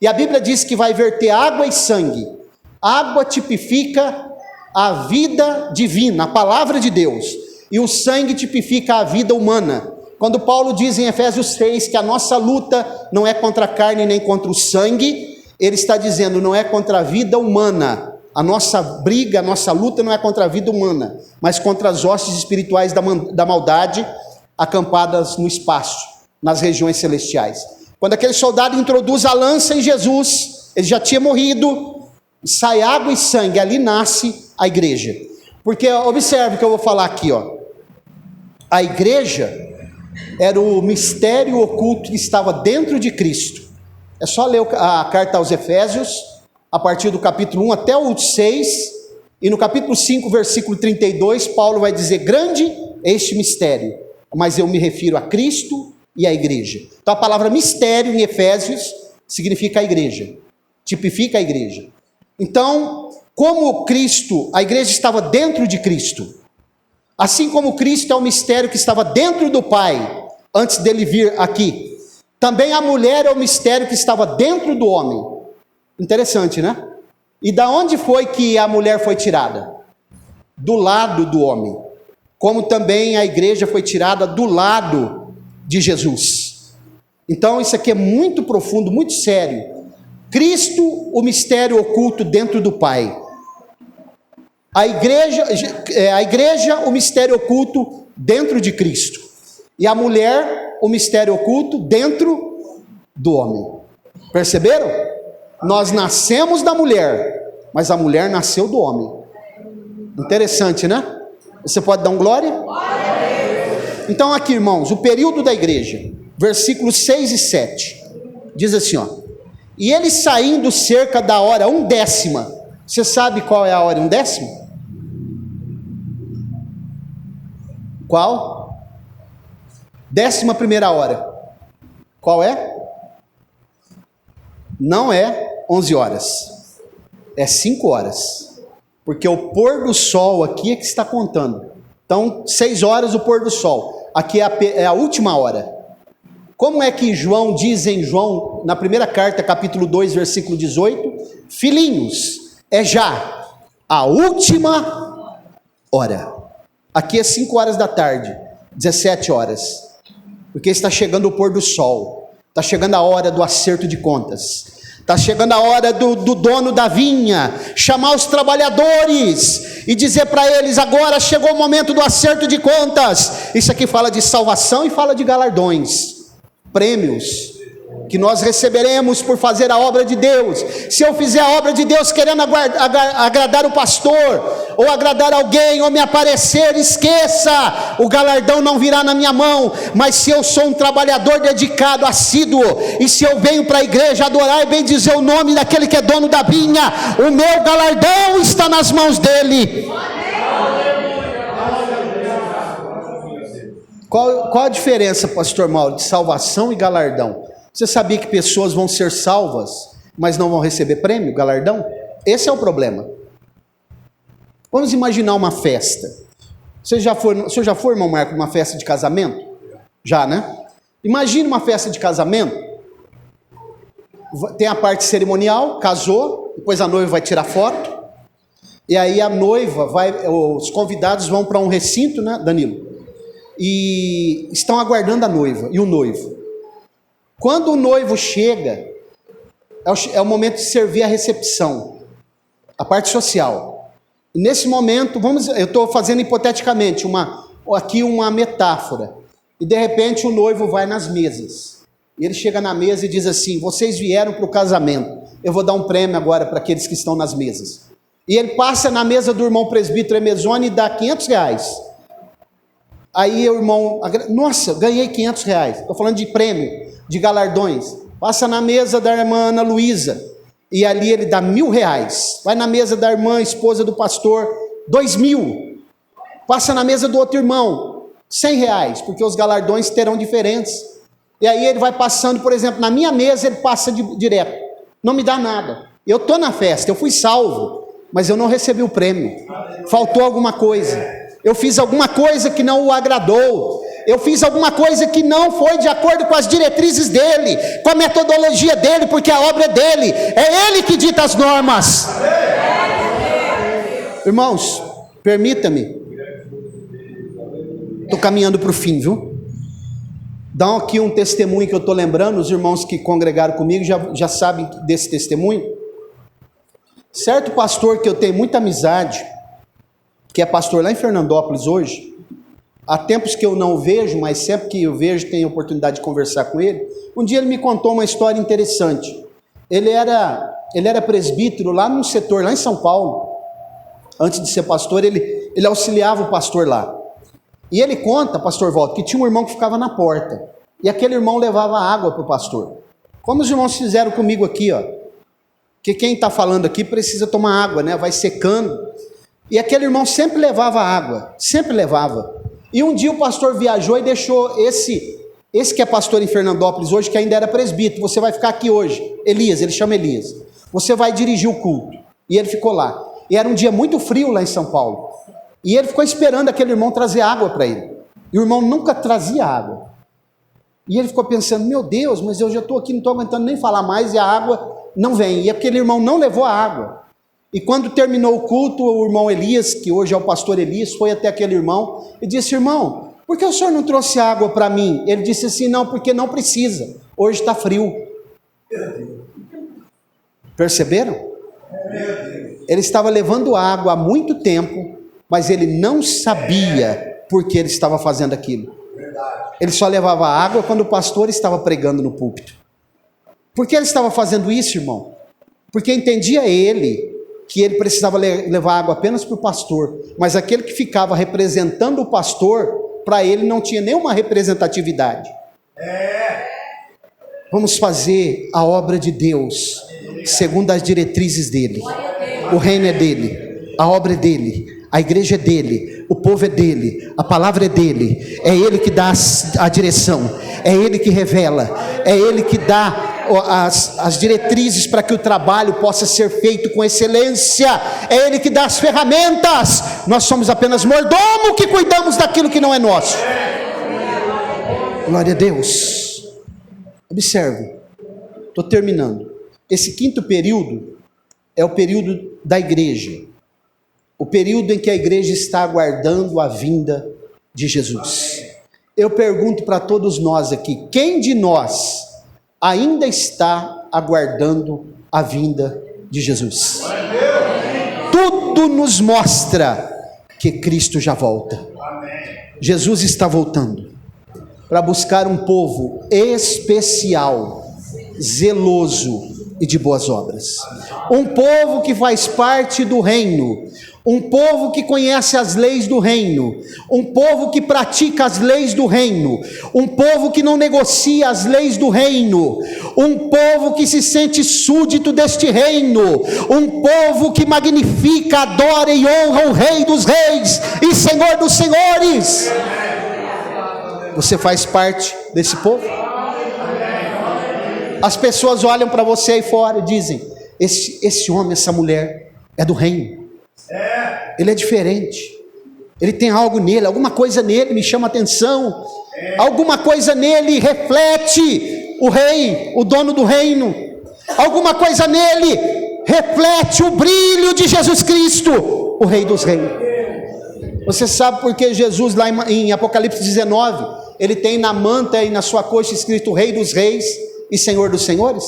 e a Bíblia diz que vai verter água e sangue. Água tipifica a vida divina, a palavra de Deus, e o sangue tipifica a vida humana. Quando Paulo diz em Efésios 6 que a nossa luta não é contra a carne nem contra o sangue, ele está dizendo, não é contra a vida humana. A nossa briga, a nossa luta não é contra a vida humana, mas contra as hostes espirituais da maldade, acampadas no espaço, nas regiões celestiais. Quando aquele soldado introduz a lança em Jesus, ele já tinha morrido, sai água e sangue, ali nasce a igreja. Porque observe o que eu vou falar aqui, ó. A igreja era o mistério oculto que estava dentro de Cristo. É só ler a carta aos Efésios, a partir do capítulo 1 até o 6, E no capítulo 5, versículo 32, Paulo vai dizer: grande é este mistério, mas eu me refiro a Cristo e à igreja. Então a palavra mistério em Efésios significa a igreja, tipifica a igreja. Então, como Cristo, a igreja estava dentro de Cristo, assim como Cristo é o mistério que estava dentro do Pai, antes dele vir aqui, também a mulher é o mistério que estava dentro do homem. Interessante, né? E da onde foi que a mulher foi tirada? Do lado do homem. Como também a igreja foi tirada do lado de Jesus. Então isso aqui é muito profundo, muito sério. Cristo, o mistério oculto dentro do Pai. A igreja, o mistério oculto dentro de Cristo. E a mulher, o mistério oculto dentro do homem. Perceberam? Nós nascemos da mulher, mas a mulher nasceu do homem. Interessante, né? Você pode dar um glória? Então aqui, irmãos, o período da igreja, versículos 6 e 7, diz assim, ó: e ele saindo cerca da hora 1/10, você sabe qual é a hora 1/10? Qual? 11ª hora. Qual é? Não é 11 horas, é 5 horas, porque o pôr do sol aqui é que está contando. Então 6 horas o pôr do sol, aqui é a última hora. Como é que João diz em João, na primeira carta, capítulo 2, versículo 18, filhinhos, é já a última hora. Aqui é 5 horas da tarde, 17 horas, porque está chegando o pôr do sol, está chegando a hora do acerto de contas, está chegando a hora do dono da vinha chamar os trabalhadores e dizer para eles: agora chegou o momento do acerto de contas. Isso aqui fala de salvação e fala de galardões, prêmios que nós receberemos por fazer a obra de Deus. Se eu fizer a obra de Deus querendo agradar o pastor, ou agradar alguém, ou me aparecer, esqueça, o galardão não virá na minha mão. Mas se eu sou um trabalhador dedicado, assíduo, e se eu venho para a igreja adorar e bendizer o nome daquele que é dono da vinha, o meu galardão está nas mãos dele. Qual a diferença, pastor Mauro, de salvação e galardão? Você sabia que pessoas vão ser salvas, mas não vão receber prêmio, galardão? Esse é o problema. Vamos imaginar uma festa. O senhor já foi, irmão Marco, numa festa de casamento? Já, né? Imagine uma festa de casamento. Tem a parte cerimonial, casou, depois a noiva vai tirar foto, e aí a noiva os convidados vão para um recinto, né, Danilo? E estão aguardando a noiva e o noivo. Quando o noivo chega, é o momento de servir a recepção, a parte social. E nesse momento, eu estou fazendo hipoteticamente aqui uma metáfora. E de repente o noivo vai nas mesas. E ele chega na mesa e diz assim: vocês vieram para o casamento, eu vou dar um prêmio agora para aqueles que estão nas mesas. E ele passa na mesa do irmão presbítero Emezone e dá R$500. Aí o irmão: nossa, ganhei R$500. Estou falando de prêmio, de galardões. Passa na mesa da irmã Ana Luísa, e ali ele dá R$1.000. Vai na mesa da irmã, esposa do pastor, R$2.000. Passa na mesa do outro irmão, R$100, porque os galardões terão diferentes. E aí ele vai passando, por exemplo, na minha mesa ele passa direto, não me dá nada. Eu estou na festa, eu fui salvo, mas eu não recebi o prêmio, faltou alguma coisa. Eu fiz alguma coisa que não o agradou. Eu fiz alguma coisa que não foi de acordo com as diretrizes dele, com a metodologia dele, porque a obra é dele. É ele que dita as normas. Irmãos, permita-me. Estou caminhando para o fim, viu? Dá aqui um testemunho que eu estou lembrando. Os irmãos que congregaram comigo já sabem desse testemunho. Certo pastor que eu tenho muita amizade, que é pastor lá em Fernandópolis hoje, há tempos que eu não o vejo, mas sempre que eu vejo tenho oportunidade de conversar com ele. Um dia ele me contou uma história interessante. Ele era presbítero lá num setor, lá em São Paulo. Antes de ser pastor, ele auxiliava o pastor lá. E ele conta, pastor Walter, que tinha um irmão que ficava na porta, e aquele irmão levava água para o pastor. Como os irmãos fizeram comigo aqui, ó. Que quem está falando aqui precisa tomar água, né? Vai secando. E aquele irmão sempre levava água, sempre levava. E um dia o pastor viajou e deixou esse que é pastor em Fernandópolis hoje, que ainda era presbítero, você vai ficar aqui hoje, Elias, ele chama Elias, você vai dirigir o culto. E ele ficou lá. E era um dia muito frio lá em São Paulo. E ele ficou esperando aquele irmão trazer água para ele. E o irmão nunca trazia água. E ele ficou pensando, meu Deus, mas eu já estou aqui, não estou aguentando nem falar mais, e a água não vem. E aquele irmão não levou a água. E quando terminou o culto, o irmão Elias, que hoje é o pastor Elias, foi até aquele irmão e disse, irmão, por que o senhor não trouxe água para mim? Ele disse assim, não, porque não precisa, hoje está frio. Perceberam? Ele estava levando água há muito tempo, mas ele não sabia por que ele estava fazendo aquilo. Ele só levava água quando o pastor estava pregando no púlpito. Por que ele estava fazendo isso, irmão? Porque entendia ele que ele precisava levar água apenas para o pastor, mas aquele que ficava representando o pastor, para ele não tinha nenhuma representatividade. Vamos fazer a obra de Deus segundo as diretrizes dele. O reino é dele, a obra é dele, a igreja é dele, o povo é dele, a palavra é dele, é ele que dá a direção, é ele que revela, é ele que dá as diretrizes para que o trabalho possa ser feito com excelência, é ele que dá as ferramentas, nós somos apenas mordomo que cuidamos daquilo que não é nosso. Glória a Deus. Observe, estou terminando. Esse quinto período é o período da igreja, o período em que a igreja está aguardando a vinda de Jesus. Eu pergunto para todos nós aqui, quem de nós ainda está aguardando a vinda de Jesus? Tudo nos mostra que Cristo já volta. Jesus está voltando para buscar um povo especial, zeloso e de boas obras. Um povo que faz parte do reino, um povo que conhece as leis do reino, um povo que pratica as leis do reino, um povo que não negocia as leis do reino, um povo que se sente súdito deste reino, um povo que magnifica, adora e honra o Rei dos Reis e Senhor dos Senhores. Você faz parte desse povo? As pessoas olham para você aí fora e dizem, esse homem, essa mulher é do reino, ele é diferente, ele tem algo nele, alguma coisa nele me chama atenção, alguma coisa nele reflete o rei, o dono do reino, alguma coisa nele reflete o brilho de Jesus Cristo, o Rei dos Reis. Você sabe por que Jesus lá em Apocalipse 19, ele tem na manta e na sua coxa escrito Rei dos Reis e Senhor dos Senhores?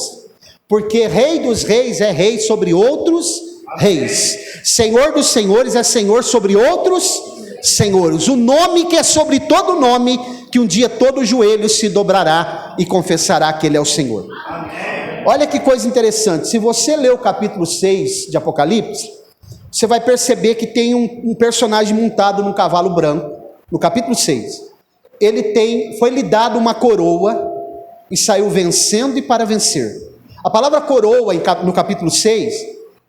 Porque Rei dos Reis é rei sobre outros reis, Senhor dos Senhores é Senhor sobre outros senhores, o nome que é sobre todo nome, que um dia todo joelho se dobrará e confessará que Ele é o Senhor. Olha que coisa interessante, se você ler o capítulo 6 de Apocalipse, você vai perceber que tem um personagem montado num cavalo branco, no capítulo 6, foi-lhe dado uma coroa, e saiu vencendo e para vencer. A palavra coroa no capítulo 6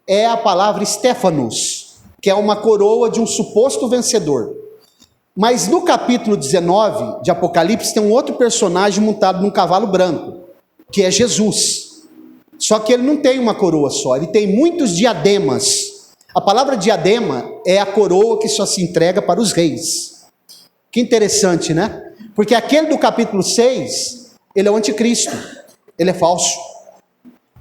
é a palavra Stephanos, que é uma coroa de um suposto vencedor. Mas no capítulo 19 de Apocalipse tem um outro personagem montado num cavalo branco, que é Jesus. Só que ele não tem uma coroa só, ele tem muitos diademas. A palavra diadema é a coroa que só se entrega para os reis. Que interessante, né? Porque aquele do capítulo 6... ele é o anticristo, ele é falso.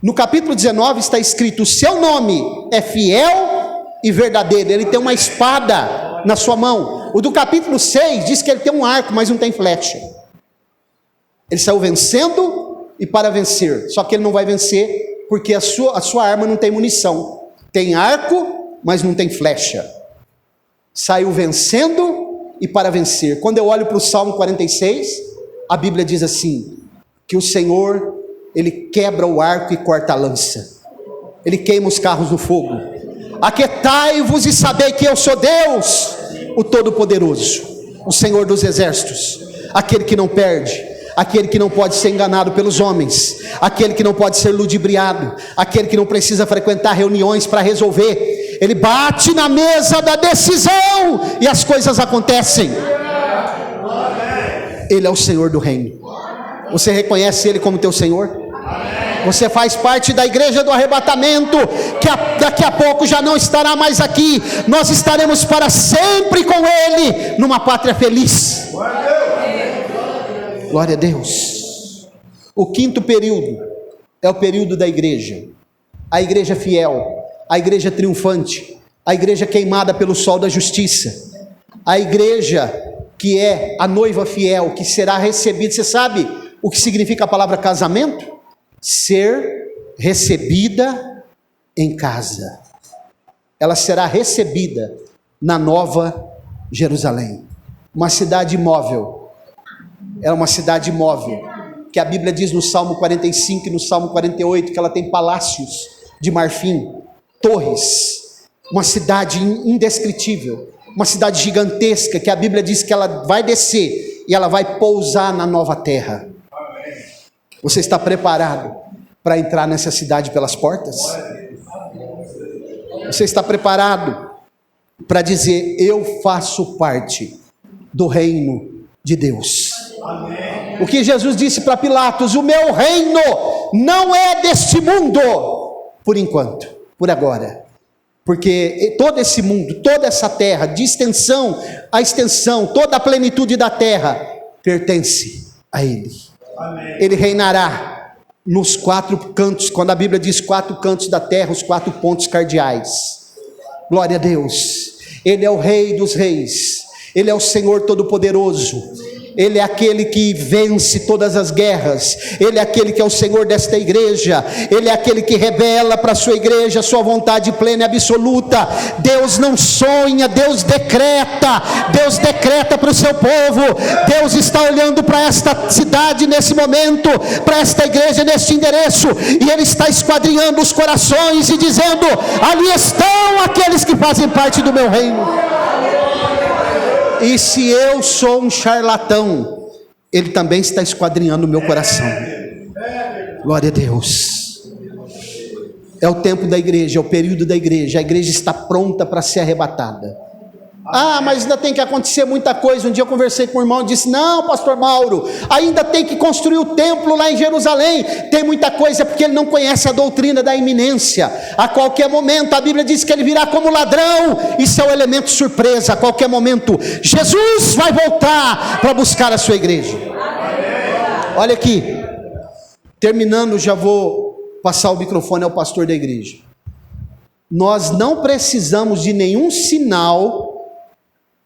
No capítulo 19 está escrito, o seu nome é fiel e verdadeiro, ele tem uma espada na sua mão. O do capítulo 6 diz que ele tem um arco, mas não tem flecha. Ele saiu vencendo e para vencer, só que ele não vai vencer, porque a sua arma não tem munição. Tem arco, mas não tem flecha. Saiu vencendo e para vencer. Quando eu olho para o Salmo 46, a Bíblia diz assim, que o Senhor, Ele quebra o arco e corta a lança, Ele queima os carros no fogo. Aquietai-vos e sabei que eu sou Deus, o Todo-Poderoso, o Senhor dos Exércitos, aquele que não perde, aquele que não pode ser enganado pelos homens, aquele que não pode ser ludibriado, aquele que não precisa frequentar reuniões para resolver. Ele bate na mesa da decisão e as coisas acontecem. Ele é o Senhor do reino. Você reconhece Ele como teu Senhor? Você faz parte da igreja do arrebatamento, que daqui a pouco já não estará mais aqui. Nós estaremos para sempre com Ele, numa pátria feliz. Glória a Deus. O quinto período é o período da igreja. A igreja fiel, a igreja triunfante, a igreja queimada pelo sol da justiça, a igreja que é a noiva fiel, que será recebida. Você sabe o que significa a palavra casamento? Ser recebida em casa. Ela será recebida na Nova Jerusalém, uma cidade móvel. É uma cidade móvel, que a Bíblia diz no Salmo 45 e no Salmo 48, que ela tem palácios de marfim, torres, uma cidade indescritível, uma cidade gigantesca, que a Bíblia diz que ela vai descer e ela vai pousar na nova terra. Você está preparado para entrar nessa cidade pelas portas? Você está preparado para dizer: eu faço parte do reino de Deus? Amém. O que Jesus disse para Pilatos: o meu reino não é deste mundo, por enquanto, por agora. Porque todo esse mundo, toda essa terra, de extensão a extensão, toda a plenitude da terra, pertence a Ele. Amém. Ele reinará nos quatro cantos, quando a Bíblia diz quatro cantos da terra, os quatro pontos cardeais. Glória a Deus. Ele é o Rei dos reis, Ele é o Senhor Todo-Poderoso, Ele é aquele que vence todas as guerras, Ele é aquele que é o Senhor desta igreja, Ele é aquele que revela para a sua igreja a sua vontade plena e absoluta. Deus não sonha, Deus decreta para o seu povo. Deus está olhando para esta cidade nesse momento, para esta igreja neste endereço, e Ele está esquadrinhando os corações e dizendo: ali estão aqueles que fazem parte do meu reino. E se eu sou um charlatão, Ele também está esquadrinhando o meu coração. Glória a Deus. É o tempo da igreja, é o período da igreja. A igreja está pronta para ser arrebatada. Ah, mas ainda tem que acontecer muita coisa. Um dia eu conversei com um irmão e disse: não, pastor Mauro, ainda tem que construir o templo lá em Jerusalém. Tem muita coisa, porque ele não conhece a doutrina da iminência. A qualquer momento, a Bíblia diz que ele virá como ladrão. Isso é um elemento surpresa. A qualquer momento, Jesus vai voltar para buscar a sua igreja. Olha aqui, terminando, já vou passar o microfone ao pastor da igreja. Nós não precisamos de nenhum sinal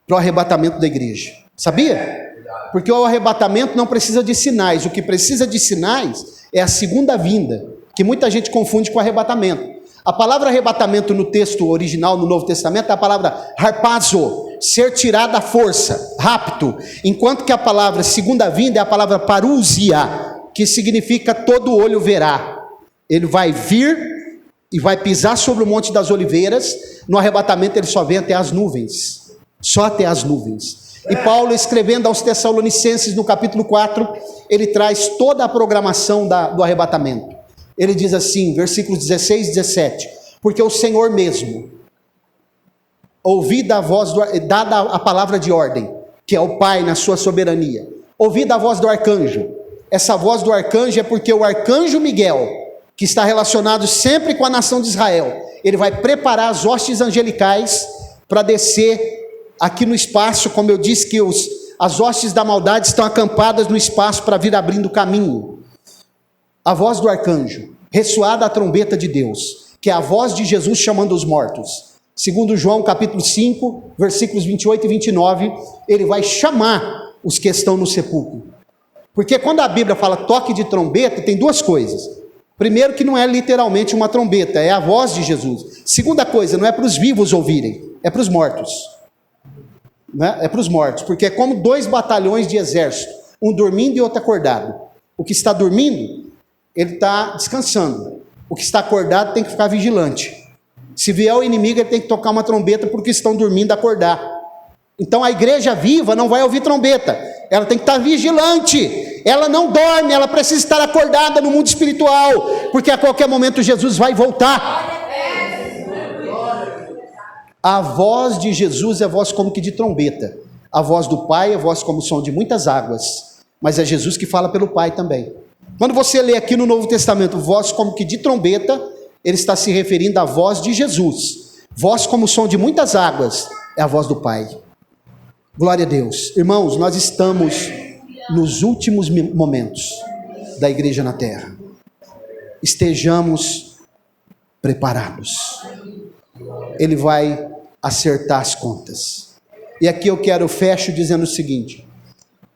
para o arrebatamento da igreja, sabia? Porque o arrebatamento não precisa de sinais. O que precisa de sinais é a segunda vinda, que muita gente confunde com arrebatamento. A palavra arrebatamento no texto original, no Novo Testamento, é a palavra harpazo, ser tirado à força, rapto, enquanto que a palavra segunda vinda é a palavra parousia, que significa todo olho verá. Ele vai vir e vai pisar sobre o Monte das Oliveiras. No arrebatamento ele só vem até as nuvens, só até as nuvens. E Paulo, escrevendo aos Tessalonicenses no capítulo 4, ele traz toda a programação do arrebatamento. Ele diz assim, versículos 16 e 17: porque o Senhor mesmo, ouvida a voz, dada a palavra de ordem, que é o Pai na sua soberania, ouvida a voz do arcanjo. Essa voz do arcanjo é porque o arcanjo Miguel, que está relacionado sempre com a nação de Israel, ele vai preparar as hostes angelicais para descer aqui no espaço. Como eu disse, que as hostes da maldade estão acampadas no espaço para vir abrindo caminho. A voz do arcanjo, ressoada a trombeta de Deus, que é a voz de Jesus chamando os mortos. Segundo João capítulo 5, versículos 28 e 29, ele vai chamar os que estão no sepulcro. Porque quando a Bíblia fala toque de trombeta, tem duas coisas. Primeiro, que não é literalmente uma trombeta, é a voz de Jesus. Segunda coisa, não é para os vivos ouvirem, é para os mortos. Né? É para os mortos, porque é como dois batalhões de exército, um dormindo e outro acordado. O que está dormindo, ele está descansando. O que está acordado tem que ficar vigilante. Se vier o inimigo, ele tem que tocar uma trombeta porque estão dormindo acordar. Então a igreja viva não vai ouvir trombeta, ela tem que estar vigilante. Ela não dorme, ela precisa estar acordada no mundo espiritual, porque a qualquer momento Jesus vai voltar. A voz de Jesus é voz como que de trombeta. A voz do Pai é voz como som de muitas águas. Mas é Jesus que fala pelo Pai também. Quando você lê aqui no Novo Testamento, voz como que de trombeta, ele está se referindo à voz de Jesus. Voz como som de muitas águas, é a voz do Pai. Glória a Deus. Irmãos, nós estamos nos últimos momentos da igreja na terra. Estejamos preparados. Ele vai acertar as contas. E aqui eu fecho dizendo o seguinte: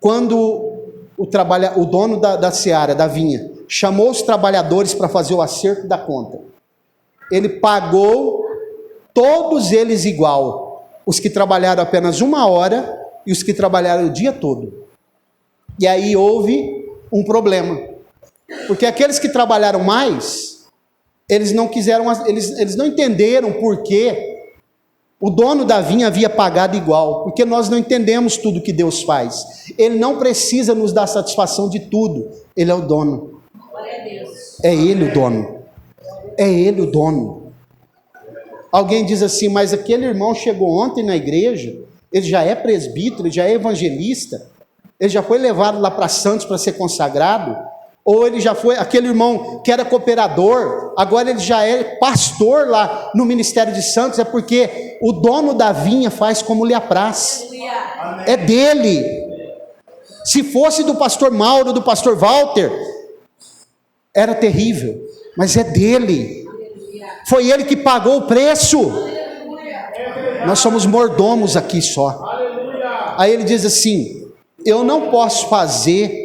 quando o dono da seara, da vinha, chamou os trabalhadores para fazer o acerto da conta, ele pagou todos eles igual, os que trabalharam apenas 1 hora e os que trabalharam o dia todo. E aí houve um problema, porque aqueles que trabalharam mais, eles não entenderam por que o dono da vinha havia pagado igual, porque nós não entendemos tudo que Deus faz. Ele não precisa nos dar satisfação de tudo, Ele é o dono. Glória a Deus. É Ele o dono. É Ele o dono. Alguém diz assim, mas aquele irmão chegou ontem na igreja, ele já é presbítero, ele já é evangelista, ele já foi levado lá para Santos para ser consagrado, ou ele já foi, aquele irmão que era cooperador, agora ele já é pastor lá no ministério de Santos, é porque o dono da vinha faz como lhe apraz. É dele. Se fosse do pastor Mauro, do pastor Walter, era terrível, mas é dele. Foi ele que pagou o preço. Nós somos mordomos aqui só. Aí ele diz assim: eu não posso fazer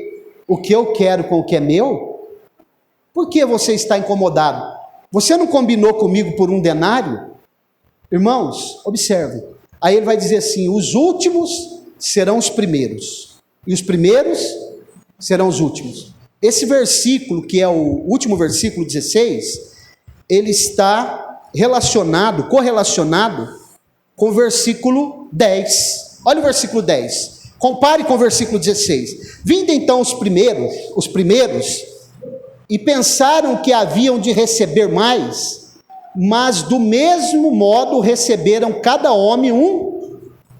o que eu quero com o que é meu? Por que você está incomodado? Você não combinou comigo por 1 denário? Irmãos, observem. Aí ele vai dizer assim: os últimos serão os primeiros, e os primeiros serão os últimos. Esse versículo, que é o último versículo 16, ele está correlacionado com o versículo 10. Olha o versículo 10. Compare com o versículo 16. Vinde então os primeiros, e pensaram que haviam de receber mais, mas do mesmo modo receberam cada homem um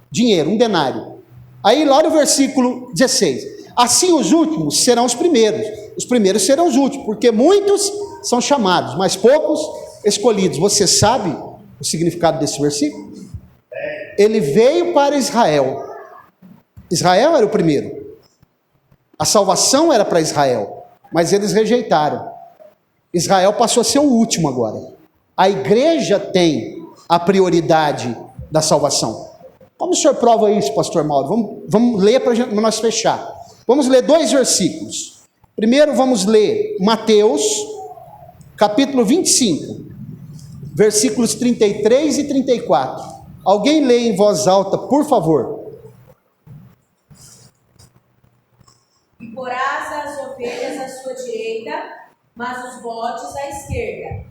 dinheiro, 1 denário. Aí olha o versículo 16. Assim os últimos serão os primeiros serão os últimos, porque muitos são chamados, mas poucos escolhidos. Você sabe o significado desse versículo? Ele veio para Israel. Israel era o primeiro. A salvação era para Israel, mas eles rejeitaram. Israel passou a ser o último agora. A igreja tem a prioridade da salvação. Como o senhor prova isso, pastor Mauro? Vamos ler para nós fechar. Vamos ler 2 versículos. Primeiro vamos ler Mateus, capítulo 25, versículos 33 e 34. Alguém lê em voz alta, por favor. E porás as ovelhas à sua direita, mas os bodes à esquerda.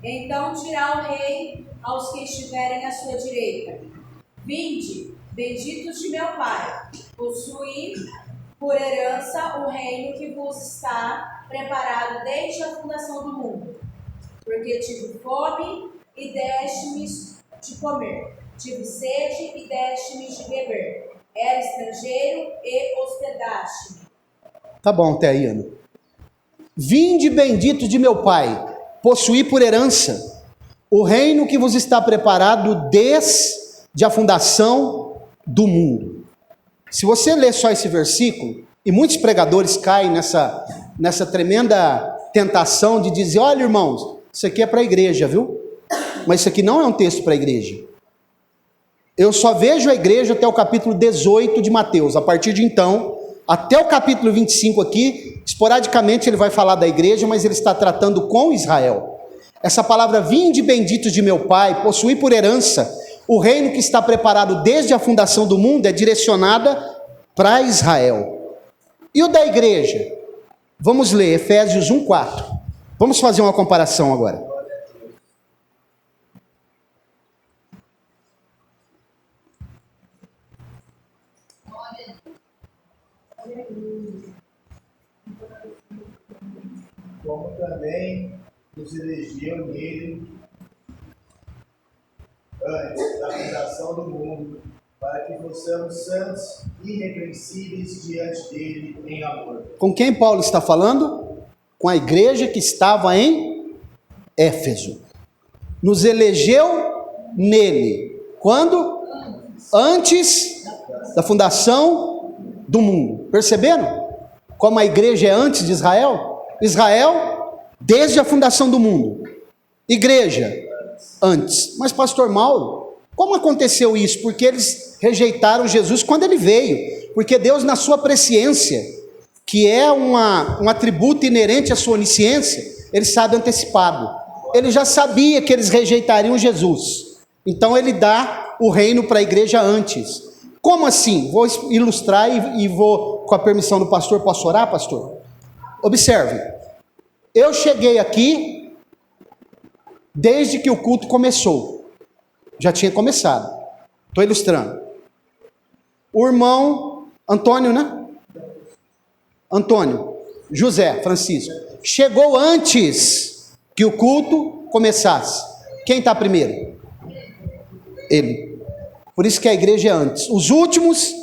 Então dirá o rei aos que estiverem à sua direita: vinde, benditos de meu Pai, possuí por herança o reino que vos está preparado desde a fundação do mundo. Porque tive fome e deste-me de comer, tive sede e deste-me de beber, era estrangeiro e hospedaste-me. Tá bom até aí, Ana. Vinde, bendito de meu Pai, possuí por herança o reino que vos está preparado desde a fundação do mundo. Se você ler só esse versículo, e muitos pregadores caem nessa tremenda tentação de dizer: olha, irmãos, isso aqui é para a igreja, viu? Mas isso aqui não é um texto para a igreja. Eu só vejo a igreja até o capítulo 18 de Mateus. A partir de então, até o capítulo 25 aqui, esporadicamente ele vai falar da igreja, mas ele está tratando com Israel. Essa palavra, vinde benditos de meu Pai, possuí por herança o reino que está preparado desde a fundação do mundo, é direcionada para Israel. E o da igreja? Vamos ler Efésios 1:4. Vamos fazer uma comparação agora. Como também nos elegeu nele antes da fundação do mundo, para que possamos santos e irrepreensíveis diante dele em amor. Com quem Paulo está falando? Com a igreja que estava em Éfeso. Nos elegeu nele. Quando? Antes da fundação do mundo. Perceberam? Como a igreja é antes de Israel? Israel, desde a fundação do mundo. Igreja, antes. Mas pastor Mauro, como aconteceu isso? Porque eles rejeitaram Jesus quando ele veio. Porque Deus, na sua presciência, que é um atributo inerente à sua onisciência, ele sabe antecipado. Ele já sabia que eles rejeitariam Jesus. Então ele dá o reino para a igreja antes. Como assim? Vou ilustrar e vou, com a permissão do pastor, posso orar, pastor? Observe, eu cheguei aqui desde que o culto começou. Já tinha começado. Estou ilustrando. O irmão Antônio, né? Antônio, José, Francisco, chegou antes que o culto começasse. Quem está primeiro? Ele. Por isso que a igreja é antes. Os últimos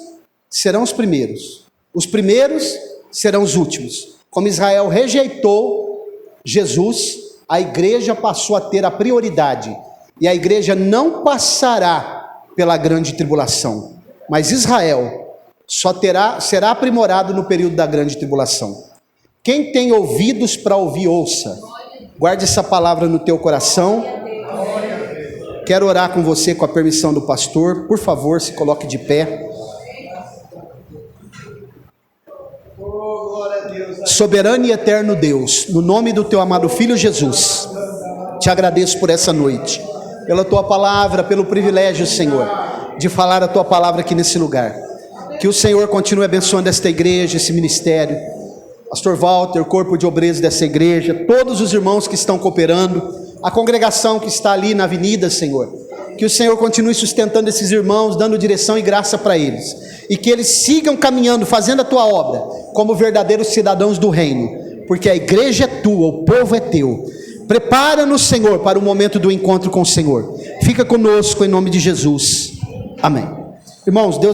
serão os primeiros. Os primeiros serão os últimos. Como Israel rejeitou Jesus, a igreja passou a ter a prioridade. E a igreja não passará pela grande tribulação. Mas Israel será aprimorado no período da grande tribulação. Quem tem ouvidos para ouvir, ouça. Guarde essa palavra no teu coração. Quero orar com você com a permissão do pastor. Por favor, se coloque de pé. Soberano e eterno Deus, no nome do teu amado Filho Jesus, te agradeço por essa noite, pela tua palavra, pelo privilégio, Senhor, de falar a tua palavra aqui nesse lugar. Que o Senhor continue abençoando esta igreja, esse ministério, pastor Walter, corpo de obreiros dessa igreja, todos os irmãos que estão cooperando, a congregação que está ali na avenida, Senhor. Que o Senhor continue sustentando esses irmãos, dando direção e graça para eles. E que eles sigam caminhando, fazendo a tua obra, como verdadeiros cidadãos do reino. Porque a igreja é tua, o povo é teu. Prepara-nos, Senhor, para o momento do encontro com o Senhor. Fica conosco em nome de Jesus. Amém. Irmãos, Deus